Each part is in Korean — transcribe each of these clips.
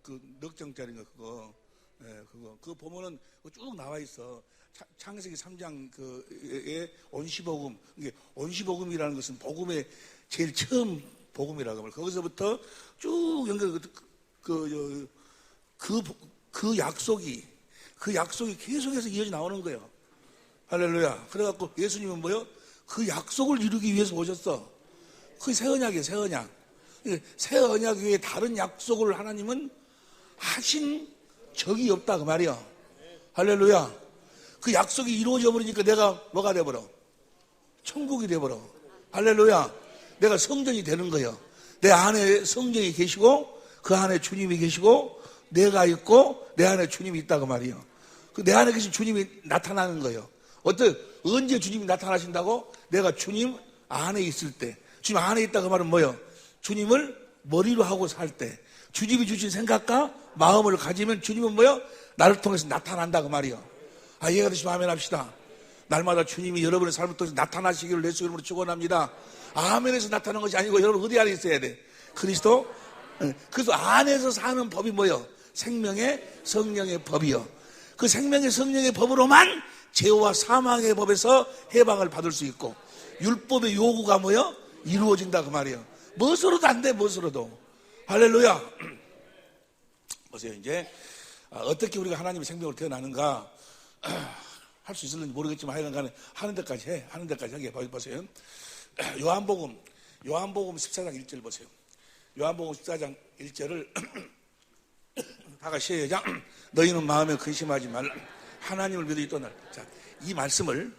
그 넉장짜리인가 그거. 예, 그거 보면은 쭉 나와 있어. 창세기 3장 그에 온시복음. 이게 온시복음이라는 것은 복음의 제일 처음 복음이라고 합니다. 거기서부터 쭉 연결 그 약속이 계속해서 이어져 나오는 거예요. 할렐루야. 그래갖고 예수님은 뭐요? 그 약속을 이루기 위해서 오셨어. 그게 새 언약이에요, 새 언약. 새 언약 외에 다른 약속을 하나님은 하신 적이 없다, 그 말이야. 할렐루야. 그 약속이 이루어져 버리니까 내가 뭐가 돼버려? 천국이 돼버려. 할렐루야. 내가 성전이 되는 거예요. 내 안에 성전이 계시고, 그 안에 주님이 계시고, 내가 있고, 내 안에 주님이 있다고 말이에요. 그 내 안에 계신 주님이 나타나는 거예요. 언제 주님이 나타나신다고? 내가 주님 안에 있을 때. 주님 안에 있다 그 말은 뭐예요? 주님을 머리로 하고 살 때. 주님이 주신 생각과 마음을 가지면 주님은 뭐예요? 나를 통해서 나타난다 그 말이에요. 이해가 되시면 아멘 합시다. 날마다 주님이 여러분의 삶을 통해서 나타나시기를 예수 이름으로 축원합니다. 아멘에서 나타나는 것이 아니고 여러분 어디 안에 있어야 돼? 그리스도? 그래서 안에서 사는 법이 뭐예요? 생명의 성령의 법이요. 그 생명의 성령의 법으로만 죄와 사망의 법에서 해방을 받을 수 있고, 율법의 요구가 뭐예요? 이루어진다 그 말이에요. 무엇으로도 안 돼, 무엇으로도. 할렐루야. 보세요. 이제 어떻게 우리가 하나님의 생명으로 태어나는가 할 수 있을는지 모르겠지만 하여간 하는 데까지 하게 보세요. 요한복음 14장 1절 보세요. 요한복음 14장 1절을 다 같이 시작. 너희는 마음에 근심하지 말라. 하나님을 믿으니 떠날. 자, 이 말씀을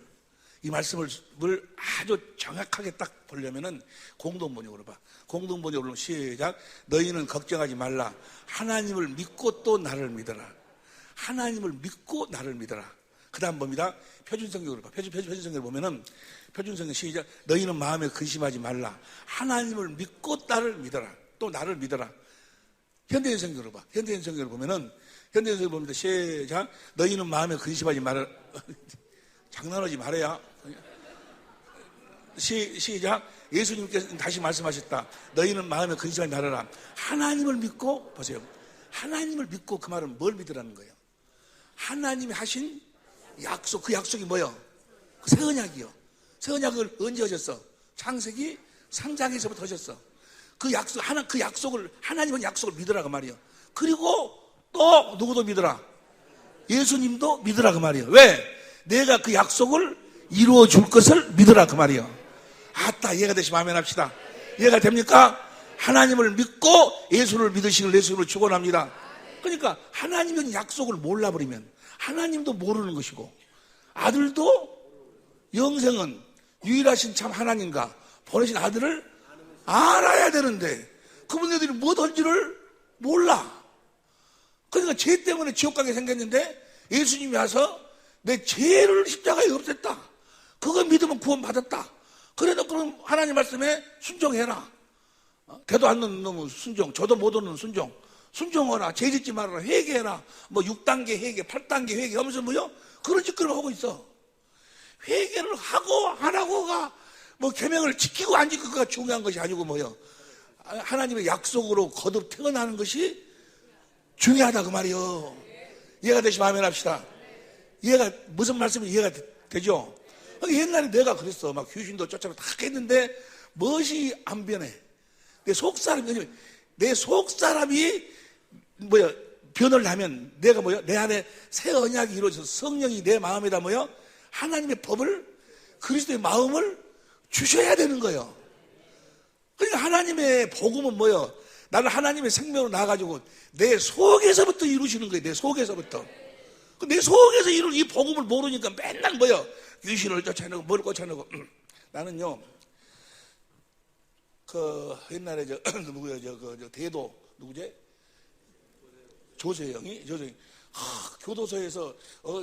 아주 정확하게 딱 보려면은 공동번역으로 봐. 공동번역으로 시작. 너희는 걱정하지 말라. 하나님을 믿고 또 나를 믿어라. 하나님을 믿고 나를 믿어라. 그 다음 봅니다. 표준성경으로 봐. 표준성경을 보면은 표준성경 시작. 너희는 마음에 근심하지 말라. 하나님을 믿고 나를 믿어라. 또 나를 믿어라. 현대인성경으로 봐. 현대인성경을 보면은 현대인성경을 보면 시작. 너희는 마음에 근심하지 말라. 장난하지 말아야. 시작. 예수님께서 다시 말씀하셨다. 너희는 마음에 근심하지 말아라. 하나님을 믿고 보세요. 하나님을 믿고 그 말은 뭘 믿으라는 거예요? 하나님이 하신 약속. 그 약속이 뭐예요? 그 새 언약이요. 새 언약을 언제 하셨어? 창세기 3장에서부터 하셨어. 그 약속을 하나님은 약속을 믿으라 그 말이에요. 그리고 또 누구도 믿으라? 예수님도 믿으라 그 말이에요. 왜? 내가 그 약속을 이루어 줄 것을 믿으라 그 말이에요. 아따, 이해가 되시면 아멘 합시다. 이해가 됩니까? 하나님을 믿고 예수를 믿으시길 예수를 축원합니다. 그러니까 하나님은 약속을 몰라버리면 하나님도 모르는 것이고, 아들도 영생은 유일하신 참 하나님과 보내신 아들을 알아야 되는데 그분들이 뭐든지를 몰라. 그러니까 죄 때문에 지옥 가게 생겼는데 예수님이 와서 내 죄를 십자가에 없앴다. 그거 믿으면 구원받았다. 그래도 그럼 하나님 말씀에 순종해라. 되도 않는 놈은 순종, 저도 못 얻는 순종. 순종하라, 죄 짓지 말아라, 회개해라. 뭐 6단계 회개, 8단계 회개 하면서 뭐요? 그런 짓거리를 하고 있어. 회개를 하고 안 하고가 뭐 계명을 지키고 안 지키고가 중요한 것이 아니고 뭐요? 하나님의 약속으로 거듭 태어나는 것이 중요하다 그 말이요. 이해가 되시면 아멘 합시다. 이해가, 무슨 말씀이 이해가 되죠? 옛날에 내가 그랬어. 막 귀신도 쫓아가고 다 했는데 무엇이 안 변해? 내 속사람이 변을 하면 내가 내 안에 새 언약이 이루어져서 성령이 내 마음에다 하나님의 법을, 그리스도의 마음을 주셔야 되는 거예요. 그러니까 하나님의 복음은 나를 하나님의 생명으로 나와가지고 내 속에서부터 이루시는 거예요. 내 속에서부터. 내 속에서 이룬 이 복음을 모르니까 맨날 귀신을 쫓아내고 뭘 쫓아내고. 나는요, 옛날에 대도 누구지? 조세영이 교도소에서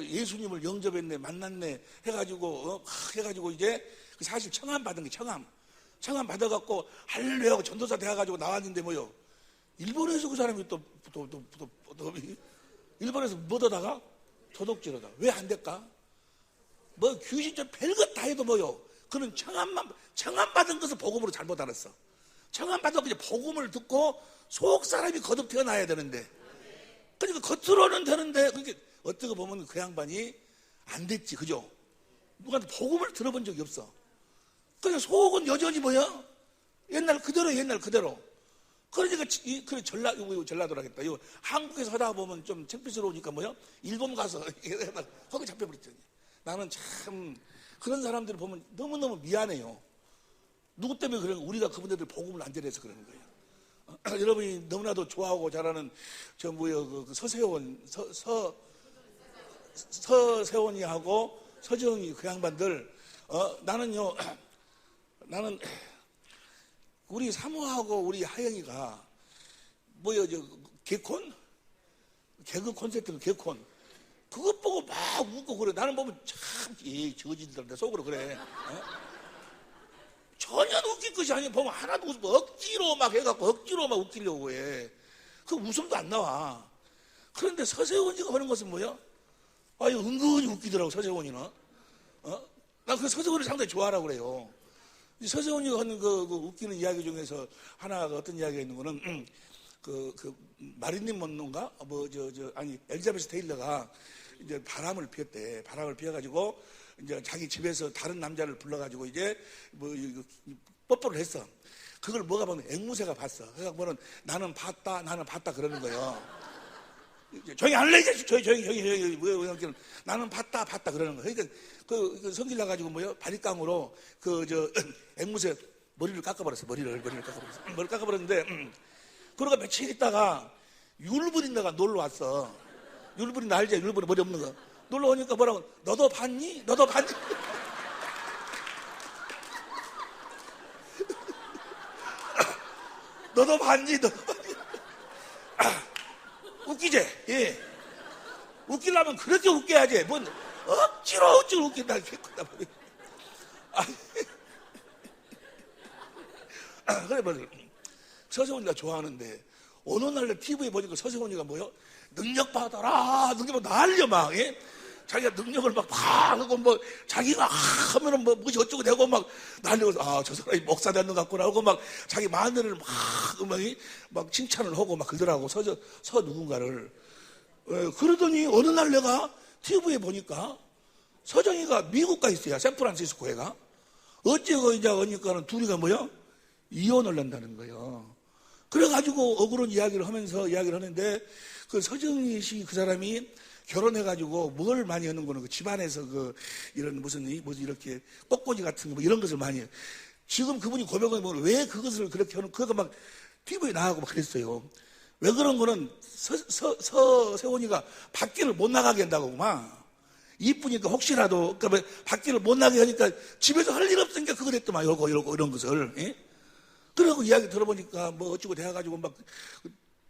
예수님을 영접했네, 만났네 해가지고 이제 사실 청함 받은 게 청함 받아갖고 할렐루야 하고 전도사 돼가지고 나왔는데 일본에서 그 사람이 또 일본에서 뭐더다가 도둑질하다. 왜 안 될까? 귀신 좀 별것 다 해도 그는 청함 받은 것을 복음으로 잘못 알았어. 청함받고 이제 복음을 듣고 속 사람이 거듭 태어나야 되는데, 그러니까 겉으로는 되는데 그게 어떻게 보면 그 양반이 안 됐지, 그죠? 누구한테 복음을 들어본 적이 없어. 그냥 속은 여전히 뭐야? 옛날 그대로, 옛날 그대로. 그러니까 그래 전라도라 겠다. 이거 한국에서 하다 보면 좀 창피스러우니까 뭐야? 일본 가서 거기 잡혀버렸더니. 나는 참 그런 사람들을 보면 너무너무 미안해요. 누구 때문에 그런, 우리가 그분들 복음을 안 전해서 그러는 거예요. 여러분이 너무나도 좋아하고 잘하는 저 뭐요, 그 서세원, 서세원이하고 서정이 그 양반들, 나는요, 나는 우리 사모하고 우리 하영이가 뭐요, 저 개콘? 개그 콘서트 개콘. 그것 보고 막 웃고 그래. 나는 보면 참, 저지들한테 속으로 그래. 전혀 웃길 것이 아니야. 보면 하나도 웃고 억지로 막 해갖고 억지로 막 웃기려고 해. 그 웃음도 안 나와. 그런데 서세원이가 하는 것은 뭐야? 아유, 은근히 웃기더라고, 서세원이는. 난 그 서세원을 상당히 좋아하라고 그래요. 서세원이가 하는 그 웃기는 이야기 중에서 하나가 어떤 이야기가 있는 거는, 마릴린 먼로인가? 아니, 엘리자베스 테일러가 이제 바람을 피웠대. 바람을 피워가지고, 이제 자기 집에서 다른 남자를 불러가지고 이제 뽀뽀를 했어. 그걸 뭐가 보면 앵무새가 봤어. 그래서 뭐는 나는 봤다 그러는 거예요. 조용히 안 해, 이제 조용히 나는 봤다 그러는 거예요. 그러니까 그 성질 나가지고 뭐요? 바리깡으로 앵무새 머리를 깎아버렸어. 머리를 깎아버렸는데, 그러가 며칠 있다가 율브린다가 놀러 왔어. 율브린 알지? 율브린 머리 없는 거. 놀러 오니까 뭐라고? 너도 봤니? 너도 봤니? 웃기지? 예. 웃기려면 그렇게 웃겨야지. 뭔 억지로 웃긴다. 그래, 뭐, 서세원이가 좋아하는데, 어느 날 TV에 보니까 서세원이가 뭐요? 능력 받아라. 능력 난리야, 막. 예? 자기가 능력을 막 하고, 뭐, 자기가 하면은 뭐, 무엇이 어쩌고 되고 막 난리고, 저 사람이 목사 되는 것 같구나 하고 막 자기 마누라를 막 칭찬을 하고 막 그러더라고. 서 누군가를. 그러더니 어느 날 내가 TV에 보니까 서정이가 미국 가 있어요. 샌프란시스코에가. 어째고 이제 오니까는 둘이가 뭐야? 이혼을 한다는 거예요. 그래가지고 억울한 이야기를 하는데, 그 서정희 씨 그 사람이 결혼해가지고 뭘 많이 하는 거는 그 집안에서 이런 무슨 이렇게 꽃꽂이 같은 거 뭐 이런 것을 많이 해요. 지금 그분이 고백을 보면 왜 그것을 그렇게 하는, 그거 막 TV에 나가고 막 그랬어요. 왜 그런 거는 서세원이가 밖에를 못 나가게 한다고 막. 이쁘니까 혹시라도, 그러니까 밖에를 못 나게 하니까 집에서 할 일 없으니까 그걸 했더만, 이런 것을. 예? 그러고 이야기 들어보니까 뭐 어쩌고 돼가지고 막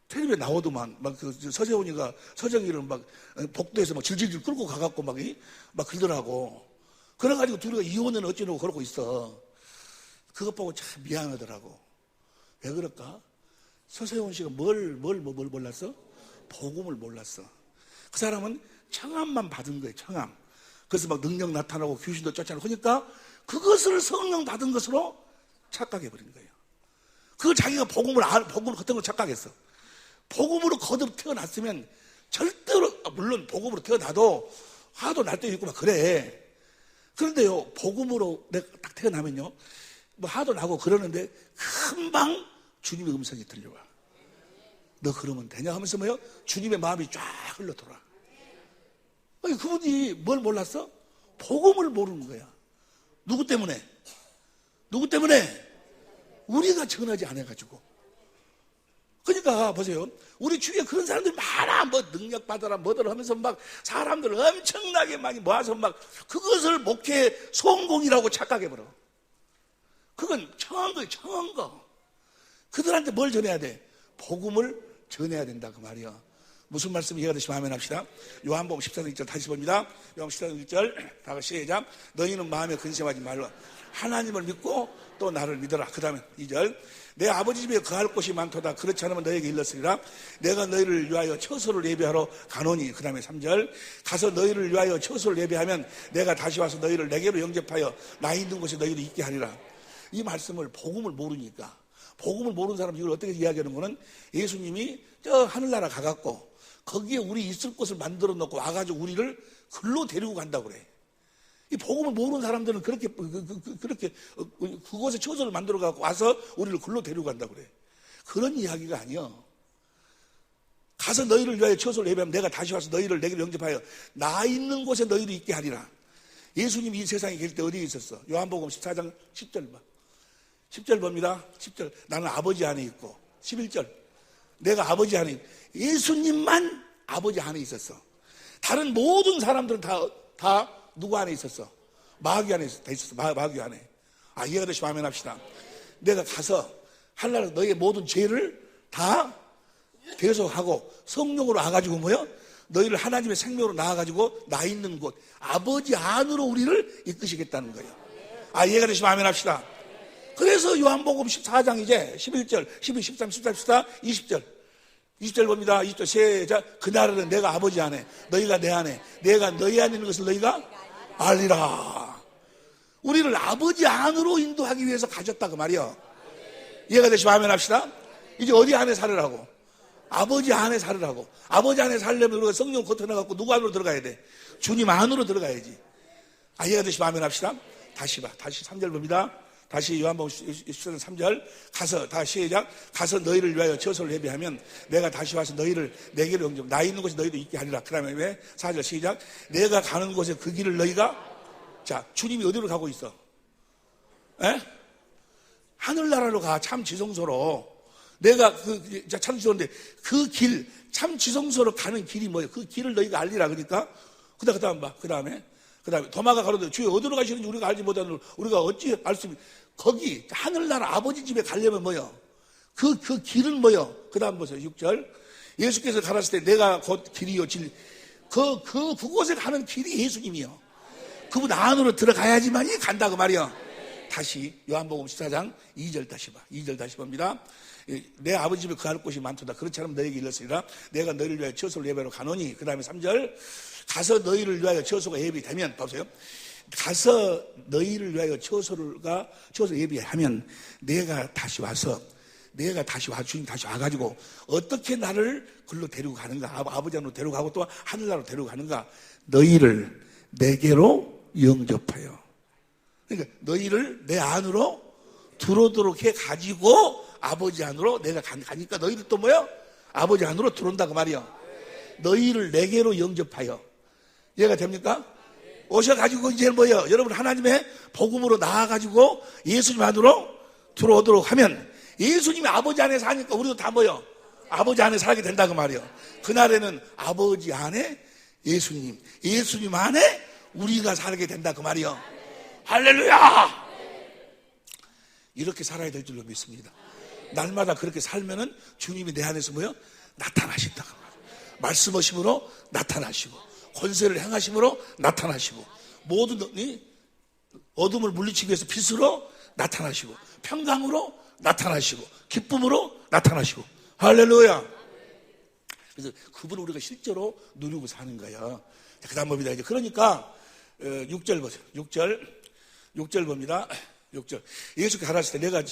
텔레비에 나오더만, 막 서세원이가 서정이를 막 복도에서 막 질질질 끌고 가갖고 막 그러더라고. 그래가지고 둘이가 이혼은 어쩌냐고 그러고 있어. 그것 보고 참 미안하더라고. 왜 그럴까? 서세원 씨가 뭘 몰랐어? 복음을 몰랐어. 그 사람은 청함만 받은 거예요, 청함. 그래서 막 능력 나타나고 귀신도 쫓아내고 하니까 그것을 성령 받은 것으로 착각해버린 거예요. 그걸 자기가 복음을 같은 걸 착각했어. 복음으로 거듭 태어났으면 절대로, 물론 복음으로 태어나도 화도 날 때도 있고 막 그래. 그런데요, 복음으로 내가 딱 태어나면요, 뭐 화도 나고 그러는데 금방 주님의 음성이 들려와. 너 그러면 되냐 하면서 뭐요? 주님의 마음이 쫙 흘러돌아. 아니, 그분이 뭘 몰랐어? 복음을 모르는 거야. 누구 때문에? 우리가 전하지 않아가지고. 그러니까 보세요. 우리 주위에 그런 사람들이 많아. 뭐 능력 받아라 뭐더라 하면서 막 사람들 엄청나게 많이 모아서 막 그것을 목회 성공이라고 착각해버려. 그건 청한 거예요, 청한 거. 그들한테 뭘 전해야 돼? 복음을 전해야 된다, 그 말이야. 무슨 말씀 이해가 되시면 아멘 합시다. 요한복음 14장 1절 다시 봅니다. 요한복음 14장 1절 다 같이 시작. 너희는 마음에 근심하지 말라. 하나님을 믿고 또 나를 믿어라. 그 다음에 2절. 내 아버지 집에 거할 곳이 많도다. 그렇지 않으면 너에게 일렀으리라. 내가 너희를 위하여 처소를 예비하러 가노니. 그 다음에 3절. 가서 너희를 위하여 처소를 예비하면 내가 다시 와서 너희를 내게로 영접하여 나 있는 곳에 너희를 있게 하리라. 이 말씀을 복음을 모르니까, 복음을 모르는 사람이 이걸 어떻게 이야기하는 거는 예수님이 저 하늘나라 가갖고 거기에 우리 있을 곳을 만들어 놓고 와가지고 우리를 글로 데리고 간다고 그래. 이 복음을 모르는 사람들은 그렇게 그곳에 처소를 만들어 갖고 와서 우리를 글로 데리고 간다고 그래. 그런 이야기가 아니요. 가서 너희를 위하여 처소를 예배하면 내가 다시 와서 너희를 내게로 영접하여 나 있는 곳에 너희를 있게 하리라. 예수님이 이 세상에 계실 때 어디에 있었어? 요한복음 14장 10절 봐. 10절 봅니다. 10절. 나는 아버지 안에 있고. 11절. 내가 아버지 안에 있고. 예수님만 아버지 안에 있었어. 다른 모든 사람들은 다 누구 안에 있었어? 마귀 안에 있었어. 마귀 안에. 이해가 되시면 아멘 합시다. 내가 가서 하늘나라 너희의 모든 죄를 다 대속하고 성령으로 와가지고 뭐요? 너희를 하나님의 생명으로 나와가지고 나 있는 곳 아버지 안으로 우리를 이끄시겠다는 거예요. 이해가 되시면 아멘 합시다. 그래서 요한복음 14장 이제 11절 12, 13, 14, 14, 20절 20절 봅니다. 20절 시작. 그날은 내가 아버지 안에 너희가 내 안에 내가 너희 안에 있는 것을 너희가 알리라. 우리를 아버지 안으로 인도하기 위해서 가졌다 그 말이요. 이해가 되시면 아멘 합시다. 이제 어디 안에 살으라고? 아버지 안에 살으라고. 아버지 안에 살려면 우리가 성령 겉어나갖고 누구 안으로 들어가야 돼? 주님 안으로 들어가야지. 이해가 되시면 아멘 합시다. 다시 3절 봅니다. 다시 요한복음 14장 3절 가서 다시 시작. 가서 너희를 위하여 처소를 예비하면 내가 다시 와서 너희를 내게로 영접 나 있는 곳에 너희도 있게 하리라. 그 다음에 왜? 4절 시작. 내가 가는 곳에 그 길을 너희가 자 주님이 어디로 가고 있어? 에? 하늘나라로 가. 참 지성소로. 내가 참 지성소인데 그 길 참 지성소로 가는 길이 뭐예요? 그 길을 너희가 알리라. 그러니까 그 다음 봐. 그 다음에 도마가 가로되 주여 어디로 가시는지 우리가 알지 못하는 우리가 어찌 알 수 있니? 거기 하늘나라 아버지 집에 가려면 뭐요? 그 길은 뭐요? 그 다음 보세요. 6절 예수께서 가라사대 내가 곧 길이요 진리 그곳에 가는 길이 예수님이요. 그분 안으로 들어가야지만이 간다고 말이요. 다시 요한복음 14장 2절 다시 봐. 2절 다시 봅니다. 내 아버지 집에 거할 곳이 많도다. 그렇지 않으면 너에게 일렀으리라. 내가 너희를 위하여 처소를 예배하러 가노니. 그 다음에 3절 가서 너희를 위하여 처소가 예비되면 보세요. 가서 너희를 위하여 처소 예비하면 내가 다시 와서 주님 다시 와가지고 어떻게 나를 글로 데리고 가는가? 아버지 안으로 데리고 가고 또 하늘나라로 데리고 가는가? 너희를 내게로 영접하여. 그러니까 너희를 내 안으로 들어오도록 해가지고 아버지 안으로 내가 가니까 너희들 또 뭐야? 아버지 안으로 들어온다고 말이야. 너희를 내게로 영접하여. 이해가 됩니까? 오셔가지고 이제 뭐예요? 여러분 하나님의 복음으로 나와가지고 예수님 안으로 들어오도록 하면 예수님이 아버지 안에 사니까 우리도 다 뭐예요? 아버지 안에 살게 된다고 말이에요. 그날에는 아버지 안에 예수님 안에 우리가 살게 된다 그 말이요. 할렐루야! 이렇게 살아야 될 줄로 믿습니다. 날마다 그렇게 살면은 주님이 내 안에서 뭐요? 나타나신다 그 말이에요. 말씀하심으로 나타나시고 권세를 행하심으로 나타나시고 모든 어둠을 물리치기 위해서 빛으로 나타나시고 평강으로 나타나시고 기쁨으로 나타나시고 할렐루야. 그래서 그분을 우리가 실제로 누리고 사는 거예요. 그 다음 봅니다. 이제 그러니까 6절 보세요. 6절 봅니다. 6절 예수께서 가라사대 내가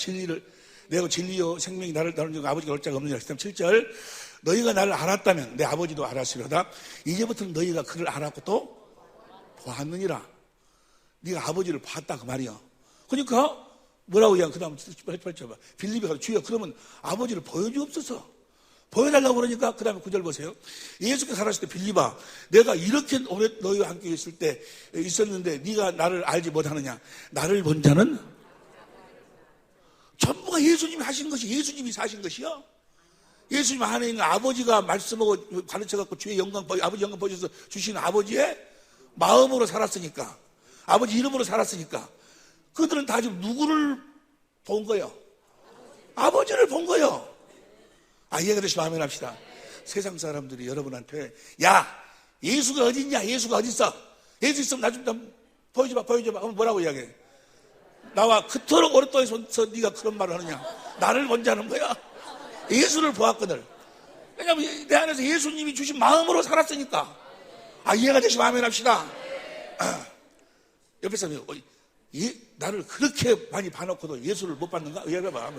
진리요 생명이 나를 아버지가 올 자가 없느니라. 7절 너희가 나를 알았다면 내 아버지도 알았으리로다. 이제부터는 너희가 그를 알았고 또 보았느니라. 네가 아버지를 봤다 그 말이야. 그러니까 뭐라고 그냥 그 다음 8절 봐. 빌립이 가서 주여 그러면 아버지를 보여주옵소서. 보여달라고 그러니까 그 다음에 9절 보세요. 예수께서 살았을 때 빌립아 내가 이렇게 오래 너희와 함께 있을 때 있었는데 네가 나를 알지 못하느냐. 나를 본 자는 전부가 예수님이 하신 것이 예수님이 사신 것이요. 예수님 안에 있는 아버지가 말씀하고 가르쳐갖고 주의 영광 아버지 영광 보셔서 주시는 아버지의 마음으로 살았으니까 아버지 이름으로 살았으니까 그들은 다 지금 누구를 본 거예요? 아버지를 본 거예요. 이해가 되시면 아멘 합시다. 세상 사람들이 여러분한테 야 예수가 어디 있냐? 예수가 어디 있어? 예수 있으면 나 좀 보여줘봐. 하면 뭐라고 이야기해? 나와 그토록 오랫동안 네가 그런 말을 하느냐? 나를 본 자는 뭐야? 예수를 보았거든. 왜냐하면 내 안에서 예수님이 주신 마음으로 살았으니까. 이해가 되시면 아멘 합시다. 옆에 사람이 나를 그렇게 많이 봐놓고도 예수를 못 받는가? 이해해봐.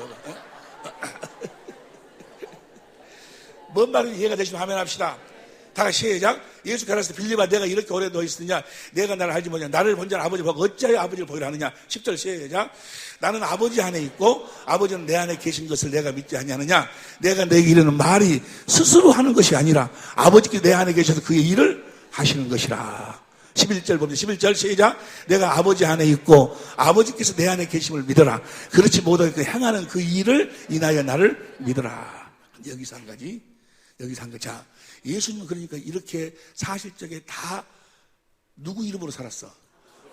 뭔 말인지 이해가 되시면 하면 합시다. 다 같이 시작. 예수 가라사대 빌립아 내가 이렇게 오래 너 있으냐 내가 나를 알지 못하냐 나를 본 자는 아버지 보고 어찌하여 아버지를 보기를 하느냐. 10절 시작. 나는 아버지 안에 있고 아버지는 내 안에 계신 것을 내가 믿지 아니하느냐. 내가 내게 이르는 말이 스스로 하는 것이 아니라 아버지께서 내 안에 계셔서 그의 일을 하시는 것이라. 11절 봅니다. 11절 시작. 내가 아버지 안에 있고 아버지께서 내 안에 계심을 믿어라. 그렇지 못하게 행하는 그 일을 인하여 나를 믿어라. 여기서 한 가지. 자, 예수님은 그러니까 이렇게 사실적에 다 누구 이름으로 살았어?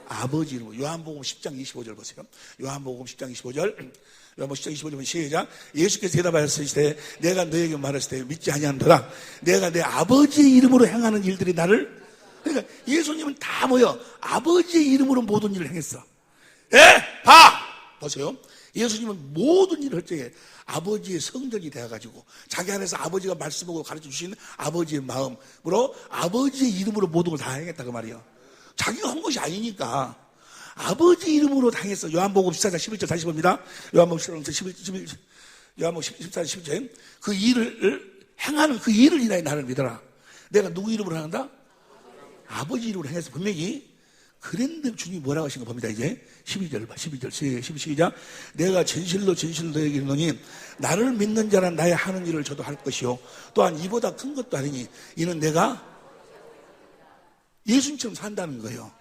아버지 이름으로. 요한복음 10장 25절 보세요. 요한복음 10장 25절. 요한복음 10장 25절 시작. 예수께서 대답하였을 때 내가 너에게 말했을 때 믿지 아니하노라. 내가 내 아버지의 이름으로 행하는 일들이 나를. 그러니까 예수님은 다 뭐요? 아버지의 이름으로 모든 일을 행했어. 예? 봐! 보세요. 예수님은 모든 일을 할 적에 아버지의 성전이 되어가지고 자기 안에서 아버지가 말씀하고 가르쳐 주신 아버지의 마음으로 아버지의 이름으로 모든 걸 다 행했다 그 말이에요. 자기가 한 것이 아니니까 아버지 이름으로 당했어. 요한복음 14장 11절 다시 봅니다. 요한복음 14장 11절 그 일을 행하는 그 일을 인하여 나를 믿어라. 내가 누구 이름으로 한다? 아버지 이름으로 행해서 분명히. 그런데 주님이 뭐라고 하신 거 봅니다. 이제 12절 봐. 12절 시작. 내가 진실로 너에게 이르노니 나를 믿는 자란 나의 하는 일을 저도 할 것이요 또한 이보다 큰 것도 아니니 이는 내가 예수님처럼 산다는 거예요.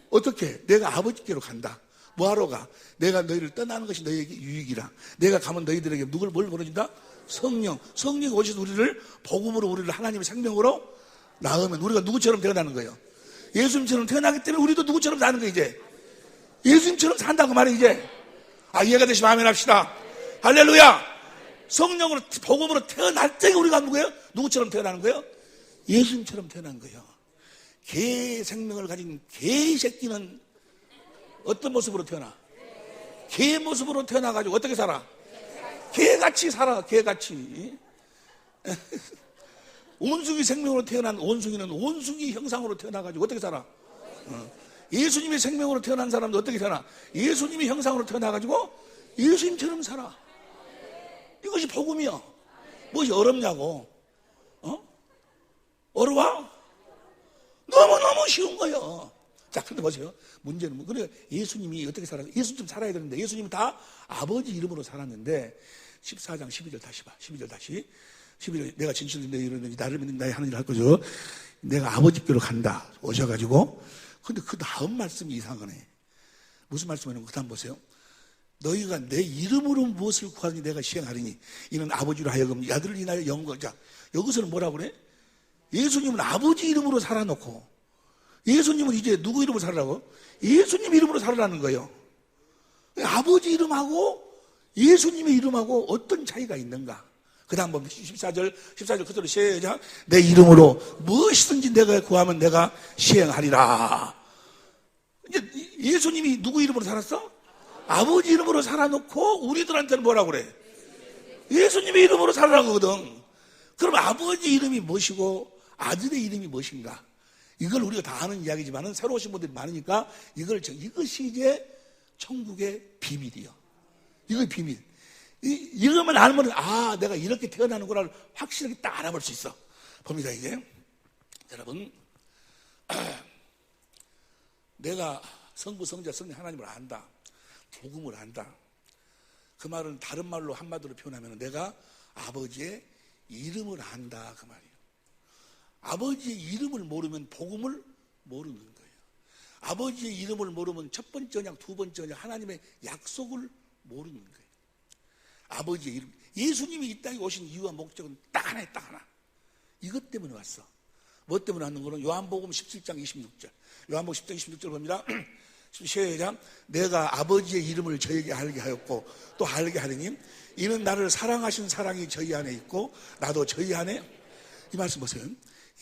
어떻게? 내가 아버지께로 간다. 뭐하러 가? 내가 너희를 떠나는 것이 너희에게 유익이라. 내가 가면 너희들에게 뭘 보내준다? 성령이 오셔서 우리를 복음으로 우리를 하나님의 생명으로 낳으면 우리가 누구처럼 되어나는 거예요. 예수님처럼 태어나기 때문에 우리도 누구처럼 사는 거예요. 이제 예수님처럼 산다고 말이에요. 이제 이해가 되시면 아멘 합시다. 할렐루야. 성령으로 복음으로 태어날 때 우리가 누구예요? 누구처럼 태어나는 거예요? 예수님처럼 태어난 거예요. 개 생명을 가진 개의 새끼는 어떤 모습으로 태어나? 개의 모습으로 태어나가지고 어떻게 살아? 개같이 살아. 개같이. 온숭이 생명으로 태어난 온숭이는 온숭이 형상으로 태어나가지고 어떻게 살아? 예수님의 생명으로 태어난 사람도 어떻게 살아? 예수님의 형상으로 태어나가지고 예수님처럼 살아. 이것이 복음이야. 무엇이 어렵냐고? 어려워? 너무너무 쉬운 거예요. 자, 근데 보세요. 문제는 그래 예수님이 어떻게 살아요? 예수님 살아야 되는데 예수님은 다 아버지 이름으로 살았는데 14장 12절 다시 봐. 12절 다시. 11절 내가 진실로 이르노니 나를 믿는 나의 하는 일을 할 거죠. 내가 아버지께로 간다 오셔가지고 근데 그 다음 말씀이 이상하네. 무슨 말씀이냐면 그 다음 보세요. 너희가 내 이름으로 무엇을 구하니 내가 시행하리니 이는 아버지로 하여금 야들을 인하여 영광. 자, 여기서는 뭐라고 그래? 예수님은 아버지 이름으로 살아놓고 예수님은 이제 누구 이름으로 살으라고? 예수님 이름으로 살으라는 거예요. 아버지 이름하고 예수님의 이름하고 어떤 차이가 있는가? 그 다음 보면 14절 그대로 시작. 내 이름으로 무엇이든지 내가 구하면 내가 시행하리라. 이제 예수님이 누구 이름으로 살았어? 아버지 이름으로 살아놓고 우리들한테는 뭐라고 그래? 예수님의 이름으로 살으라고 하거든. 그럼 아버지 이름이 무엇이고 아들의 이름이 무엇인가? 이걸 우리가 다 아는 이야기지만 새로 오신 분들이 많으니까 이것이 이제 천국의 비밀이요. 이거 비밀. 이것만 알면 내가 이렇게 태어나는구나 확실하게 딱 알아볼 수 있어. 봅니다. 이제 여러분 내가 성부 성자 성령 하나님을 안다. 복음을 안다. 그 말은 다른 말로 한마디로 표현하면 내가 아버지의 이름을 안다 그 말이에요. 아버지의 이름을 모르면 복음을 모르는 거예요. 아버지의 이름을 모르면 첫 번째 언약 두 번째 언약 하나님의 약속을 모르는 거예요. 아버지의 이름. 예수님이 이 땅에 오신 이유와 목적은 딱 하나에 딱 하나. 이것 때문에 왔어. 뭐 때문에 왔는 거는 요한복음 17장 26절. 요한복음 17장 26절 봅니다. 시작. 내가 아버지의 이름을 저에게 알게 하였고 또 알게 하리니 이는 나를 사랑하신 사랑이 저희 안에 있고 나도 저희 안에. 이 말씀 보세요.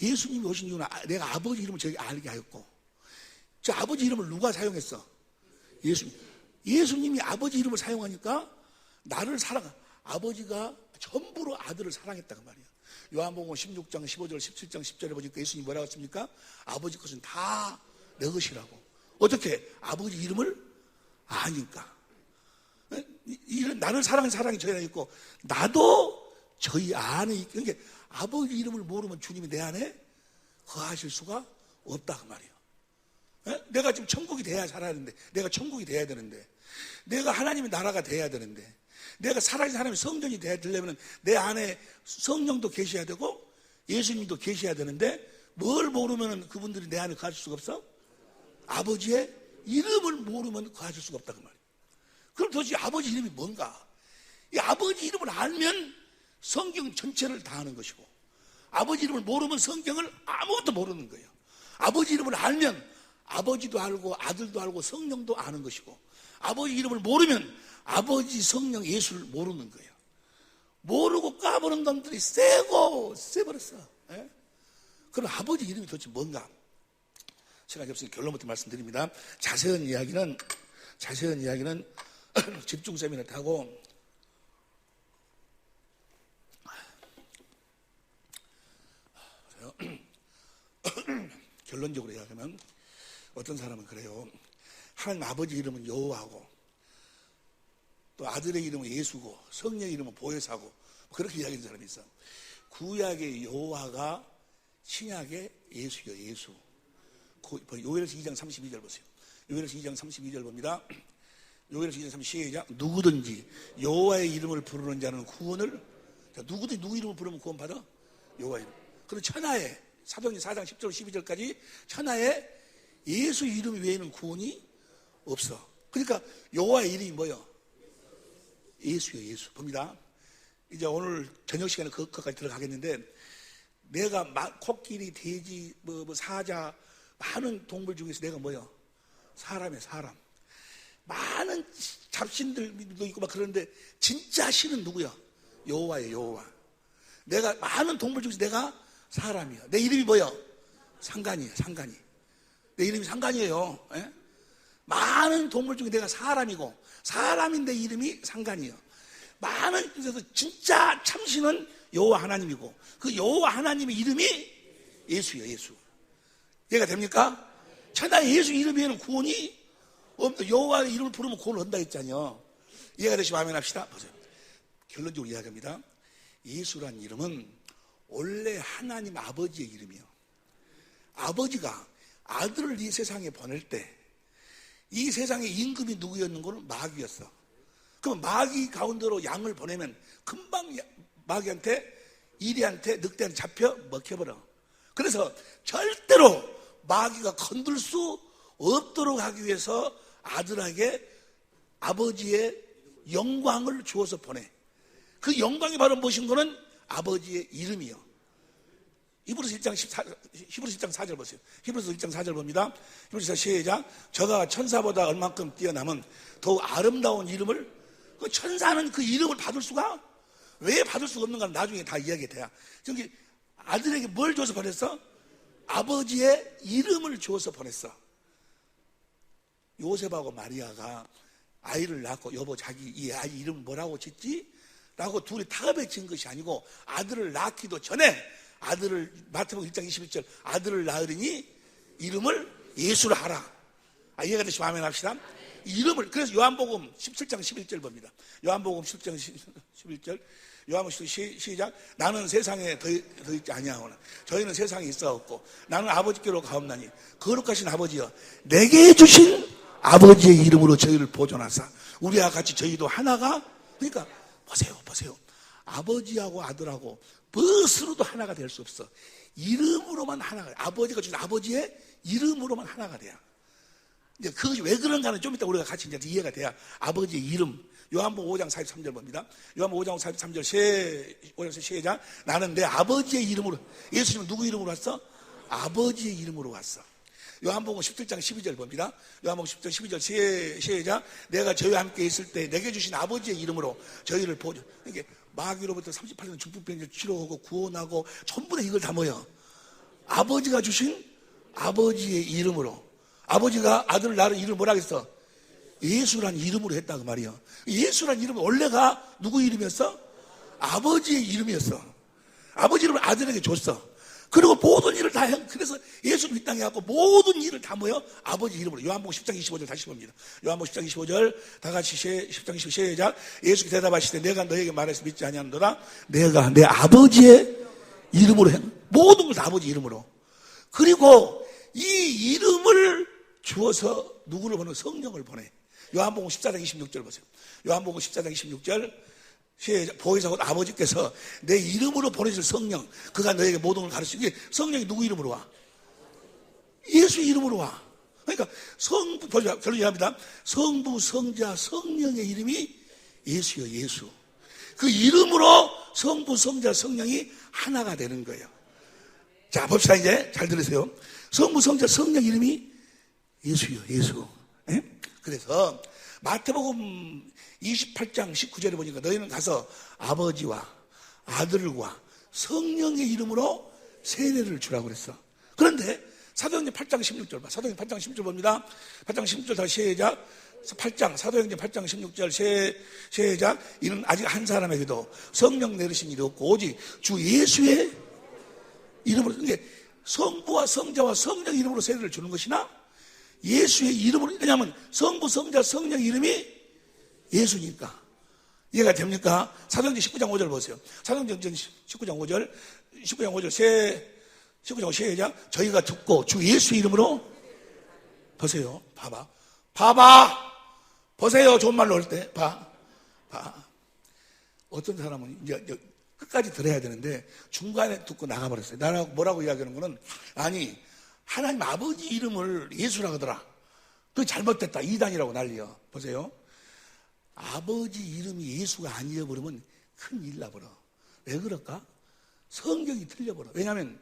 예수님이 오신 이유는 내가 아버지 이름을 저에게 알게 하였고. 저 아버지 이름을 누가 사용했어? 예수님이 아버지 이름을 사용하니까 나를 아버지가 전부로 아들을 사랑했다 그 말이야. 요한복음 16장 15절 17장 10절에 보니까 예수님이 뭐라고 했습니까? 아버지 것은 다 내 것이라고. 어떻게? 아버지 이름을 아니까. 이런 나를 사랑하는 사랑이 저희 안에 있고 나도 저희 안에 있고, 그러니까 아버지 이름을 모르면 주님이 내 안에 거하실 수가 없다 그 말이에요. 내가 지금 천국이 돼야 살아야 되는데, 내가 천국이 돼야 되는데, 내가 하나님의 나라가 돼야 되는데, 내가 살아있는 하나님의 성전이 되려면 내 안에 성령도 계셔야 되고 예수님도 계셔야 되는데, 뭘 모르면 그분들이 내 안에 거하실 수가 없어? 아버지의 이름을 모르면 거하실 수가 없다 그 말이에요. 그럼 도대체 아버지 이름이 뭔가? 이 아버지 이름을 알면 성경 전체를 다 아는 것이고, 아버지 이름을 모르면 성경을 아무것도 모르는 거예요. 아버지 이름을 알면 아버지도 알고 아들도 알고 성령도 아는 것이고, 아버지 이름을 모르면 아버지, 성령, 예수를 모르는 거예요. 모르고 까보는 놈들이 세버렸어. 예? 그럼 아버지 이름이 도대체 뭔가? 시간이 없으니 결론부터 말씀드립니다. 자세한 이야기는 집중 세미나를 타고 결론적으로 이야기하면 어떤 사람은 그래요. 하나님 아버지 이름은 여호와고, 또 아들의 이름은 예수고, 성령의 이름은 보혜사고, 그렇게 이야기하는 사람이 있어. 구약의 여호와가 신약의 예수요, 예수. 요엘서 2장 32절 보세요. 요엘서 2장 32절 봅니다. 요엘서 2장 32절, 누구든지 여호와의 이름을 부르는 자는 구원을, 누구든지 누구 이름을 부르면 구원 받아? 여호와 이름. 그리고 천하에, 사도행전 4장 10절 12절까지 천하에 예수 이름 외에는 구원이 없어. 그러니까 여호와의 이름이 뭐예요? 예수요, 예수. 봅니다. 이제 오늘 저녁 시간에 그것까지 들어가겠는데, 내가 코끼리, 돼지, 사자, 많은 동물 중에서 내가 뭐예요? 사람이야, 사람. 많은 잡신들도 있고 막 그러는데 진짜 신은 누구야? 여호와예요, 여호와. 내가 많은 동물 중에서 내가 사람이야. 내 이름이 뭐야? 상간이야, 상간이. 내 이름이 상간이에요. 예? 많은 동물 중에 내가 사람이고, 사람인데 이름이 상간이에요. 많은, 그래서 진짜 참신은 여호와 하나님이고, 그 여호와 하나님의 이름이 예수예요, 예수. 이해가 됩니까? 천하에 예수 이름에는 구원이 없다. 여호와의 이름을 부르면 구원을 얻는다 했잖아요. 이해가 되시면 아멘 합시다. 보세요. 결론적으로 이야기합니다. 예수란 이름은 원래 하나님 아버지의 이름이에요. 아버지가 아들을 이 세상에 보낼 때 이 세상의 임금이 누구였는 건 마귀였어. 그럼 마귀 가운데로 양을 보내면 금방 마귀한테, 이리한테, 늑대한테 잡혀 먹혀버려. 그래서 절대로 마귀가 건들 수 없도록 하기 위해서 아들에게 아버지의 영광을 주어서 보내. 그 영광이 바로 무엇인 거는 아버지의 이름이요. 히브리서 1장 4절 보세요. 히브리서 1장 4절 봅니다. 히브리서 시작. 저가 천사보다 얼만큼 뛰어남은 더욱 아름다운 이름을, 그 천사는 그 이름을 받을 수가, 왜 받을 수가 없는가는 나중에 다 이야기가 돼요. 저기 아들에게 뭘 줘서 보냈어? 아버지의 이름을 주어서 보냈어. 요셉하고 마리아가 아이를 낳고, 여보 자기 이 아이 이름 뭐라고 짓지? 라고 둘이 타협에 진 것이 아니고, 아들을 낳기도 전에 아들을, 마태복음 1장 21절, 아들을 낳으리니 이름을 예수라 하라. 이해가 되시면 아멘 합시다. 이름을, 그래서 요한복음 17장 11절 봅니다. 요한복음 17장 11절, 요한복음 시작. 나는 세상에 더 있지 아니하오나 저희는 세상에 있어왔고 나는 아버지께로 가옵나니 거룩하신 아버지여 내게 주신 아버지의 이름으로 저희를 보존하사 우리와 같이 저희도 하나가. 그러니까 보세요. 아버지하고 아들하고 무엇으로도 하나가 될 수 없어. 이름으로만 하나가, 아버지가 주신 아버지의 이름으로만 하나가 돼요. 이제 그것이 왜 그런가는 좀 이따 우리가 같이 이제 이해가 돼야. 아버지의 이름. 요한복음 5장 43절 봅니다. 요한복음 5장 43절 시작. 나는 내 아버지의 이름으로. 예수님은 누구 이름으로 왔어? 아버지의 이름으로 왔어. 요한복음 17장 12절 봅니다. 요한복음 10장 12절 시작. 내가 저희와 함께 있을 때 내게 주신 아버지의 이름으로 저희를 보존. 이게 마귀로부터 38년 중풍병을 치료하고 구원하고 전부 다 이걸 다 뭐야? 아버지가 주신 아버지의 이름으로. 아버지가 아들 나를 이름 뭐라 했어? 예수란 이름으로 했다 그 말이야. 예수란 이름은 원래가 누구 이름이었어? 아버지의 이름이었어. 아버지 이름을 아들에게 줬어. 그리고 모든 일을 다 그래서 예수님 이 땅에 갖고 모든 일을 다 뭐요? 아버지 이름으로. 요한복음 10장 25절 다시 봅니다. 요한복음 10장 25절 다 같이 10장 25절 시작. 예수께 대답하시되 내가 너에게 말해서 믿지 아니하노라. 내가 내 아버지의 이름으로 해. 모든 걸 다 아버지 이름으로. 그리고 이 이름을 주어서 누구를 보내? 성령을 보내. 요한복음 14장 26절 보세요. 요한복음 14장 26절 보혜사 아버지께서 내 이름으로 보내실 성령, 그가 너에게 모든 걸 가르치고. 성령이 누구 이름으로 와? 예수 이름으로 와. 그러니까 성부, 결론 이해합니다. 성부, 성자, 성령의 이름이 예수요, 예수. 그 이름으로 성부, 성자, 성령이 하나가 되는 거예요. 자, 봅시다. 이제 잘 들으세요. 성부, 성자, 성령 이름이 예수요, 예수. 예? 그래서 마태복음 28장 19절에 보니까 너희는 가서 아버지와 아들과 성령의 이름으로 세례를 주라고 그랬어. 그런데 사도행전 8장 16절 봐. 사도행전 8장 16절 봅니다. 8장 16절 다시 시작. 8장 사도행전 8장 16절 시작. 이는 아직 한 사람에게도 성령 내리신 일이 없고 오직 주 예수의 이름으로. 그러니까 성부와 성자와 성령 이름으로 세례를 주는 것이나 예수의 이름으로. 왜냐하면 성부, 성자, 성령 이름이 예수니까. 이해가 됩니까? 사도행전 19장 5절 보세요. 사도행전 19장 5절 19장 5절 시작. 저희가 듣고 주 예수 이름으로. 보세요. 봐봐. 보세요. 좋은 말로 올 때 봐. 어떤 사람은 이제 끝까지 들어야 되는데 중간에 듣고 나가버렸어요. 나라고 뭐라고 이야기하는 거는, 아니 하나님 아버지 이름을 예수라고 하더라. 그거 잘못됐다. 이단이라고 난리야. 보세요. 아버지 이름이 예수가 아니어 버리면 큰일 나버려. 왜 그럴까? 성경이 틀려버려. 왜냐하면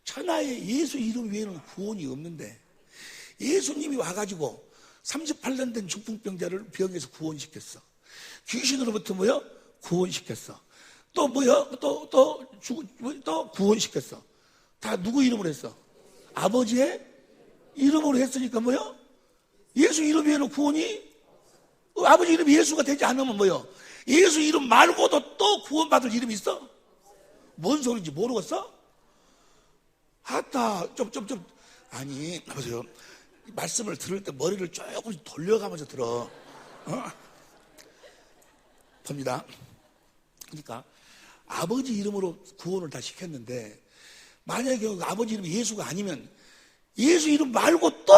천하에 예수 이름 외에는 구원이 없는데, 예수님이 와가지고 38년 된 중풍병자를 병에서 구원시켰어. 귀신으로부터 뭐요? 구원시켰어. 또 뭐요? 또 구원시켰어. 다 누구 이름으로 했어? 아버지의 이름으로 했으니까 뭐요? 예수 이름 외에는 구원이, 아버지 이름이 예수가 되지 않으면 뭐요? 예수 이름 말고도 또 구원받을 이름이 있어? 뭔 소리인지 모르겠어? 아니, 보세요. 말씀을 들을 때 머리를 조금씩 돌려가면서 들어. 봅니다. 그러니까 아버지 이름으로 구원을 다 시켰는데, 만약에 아버지 이름이 예수가 아니면 예수 이름 말고 또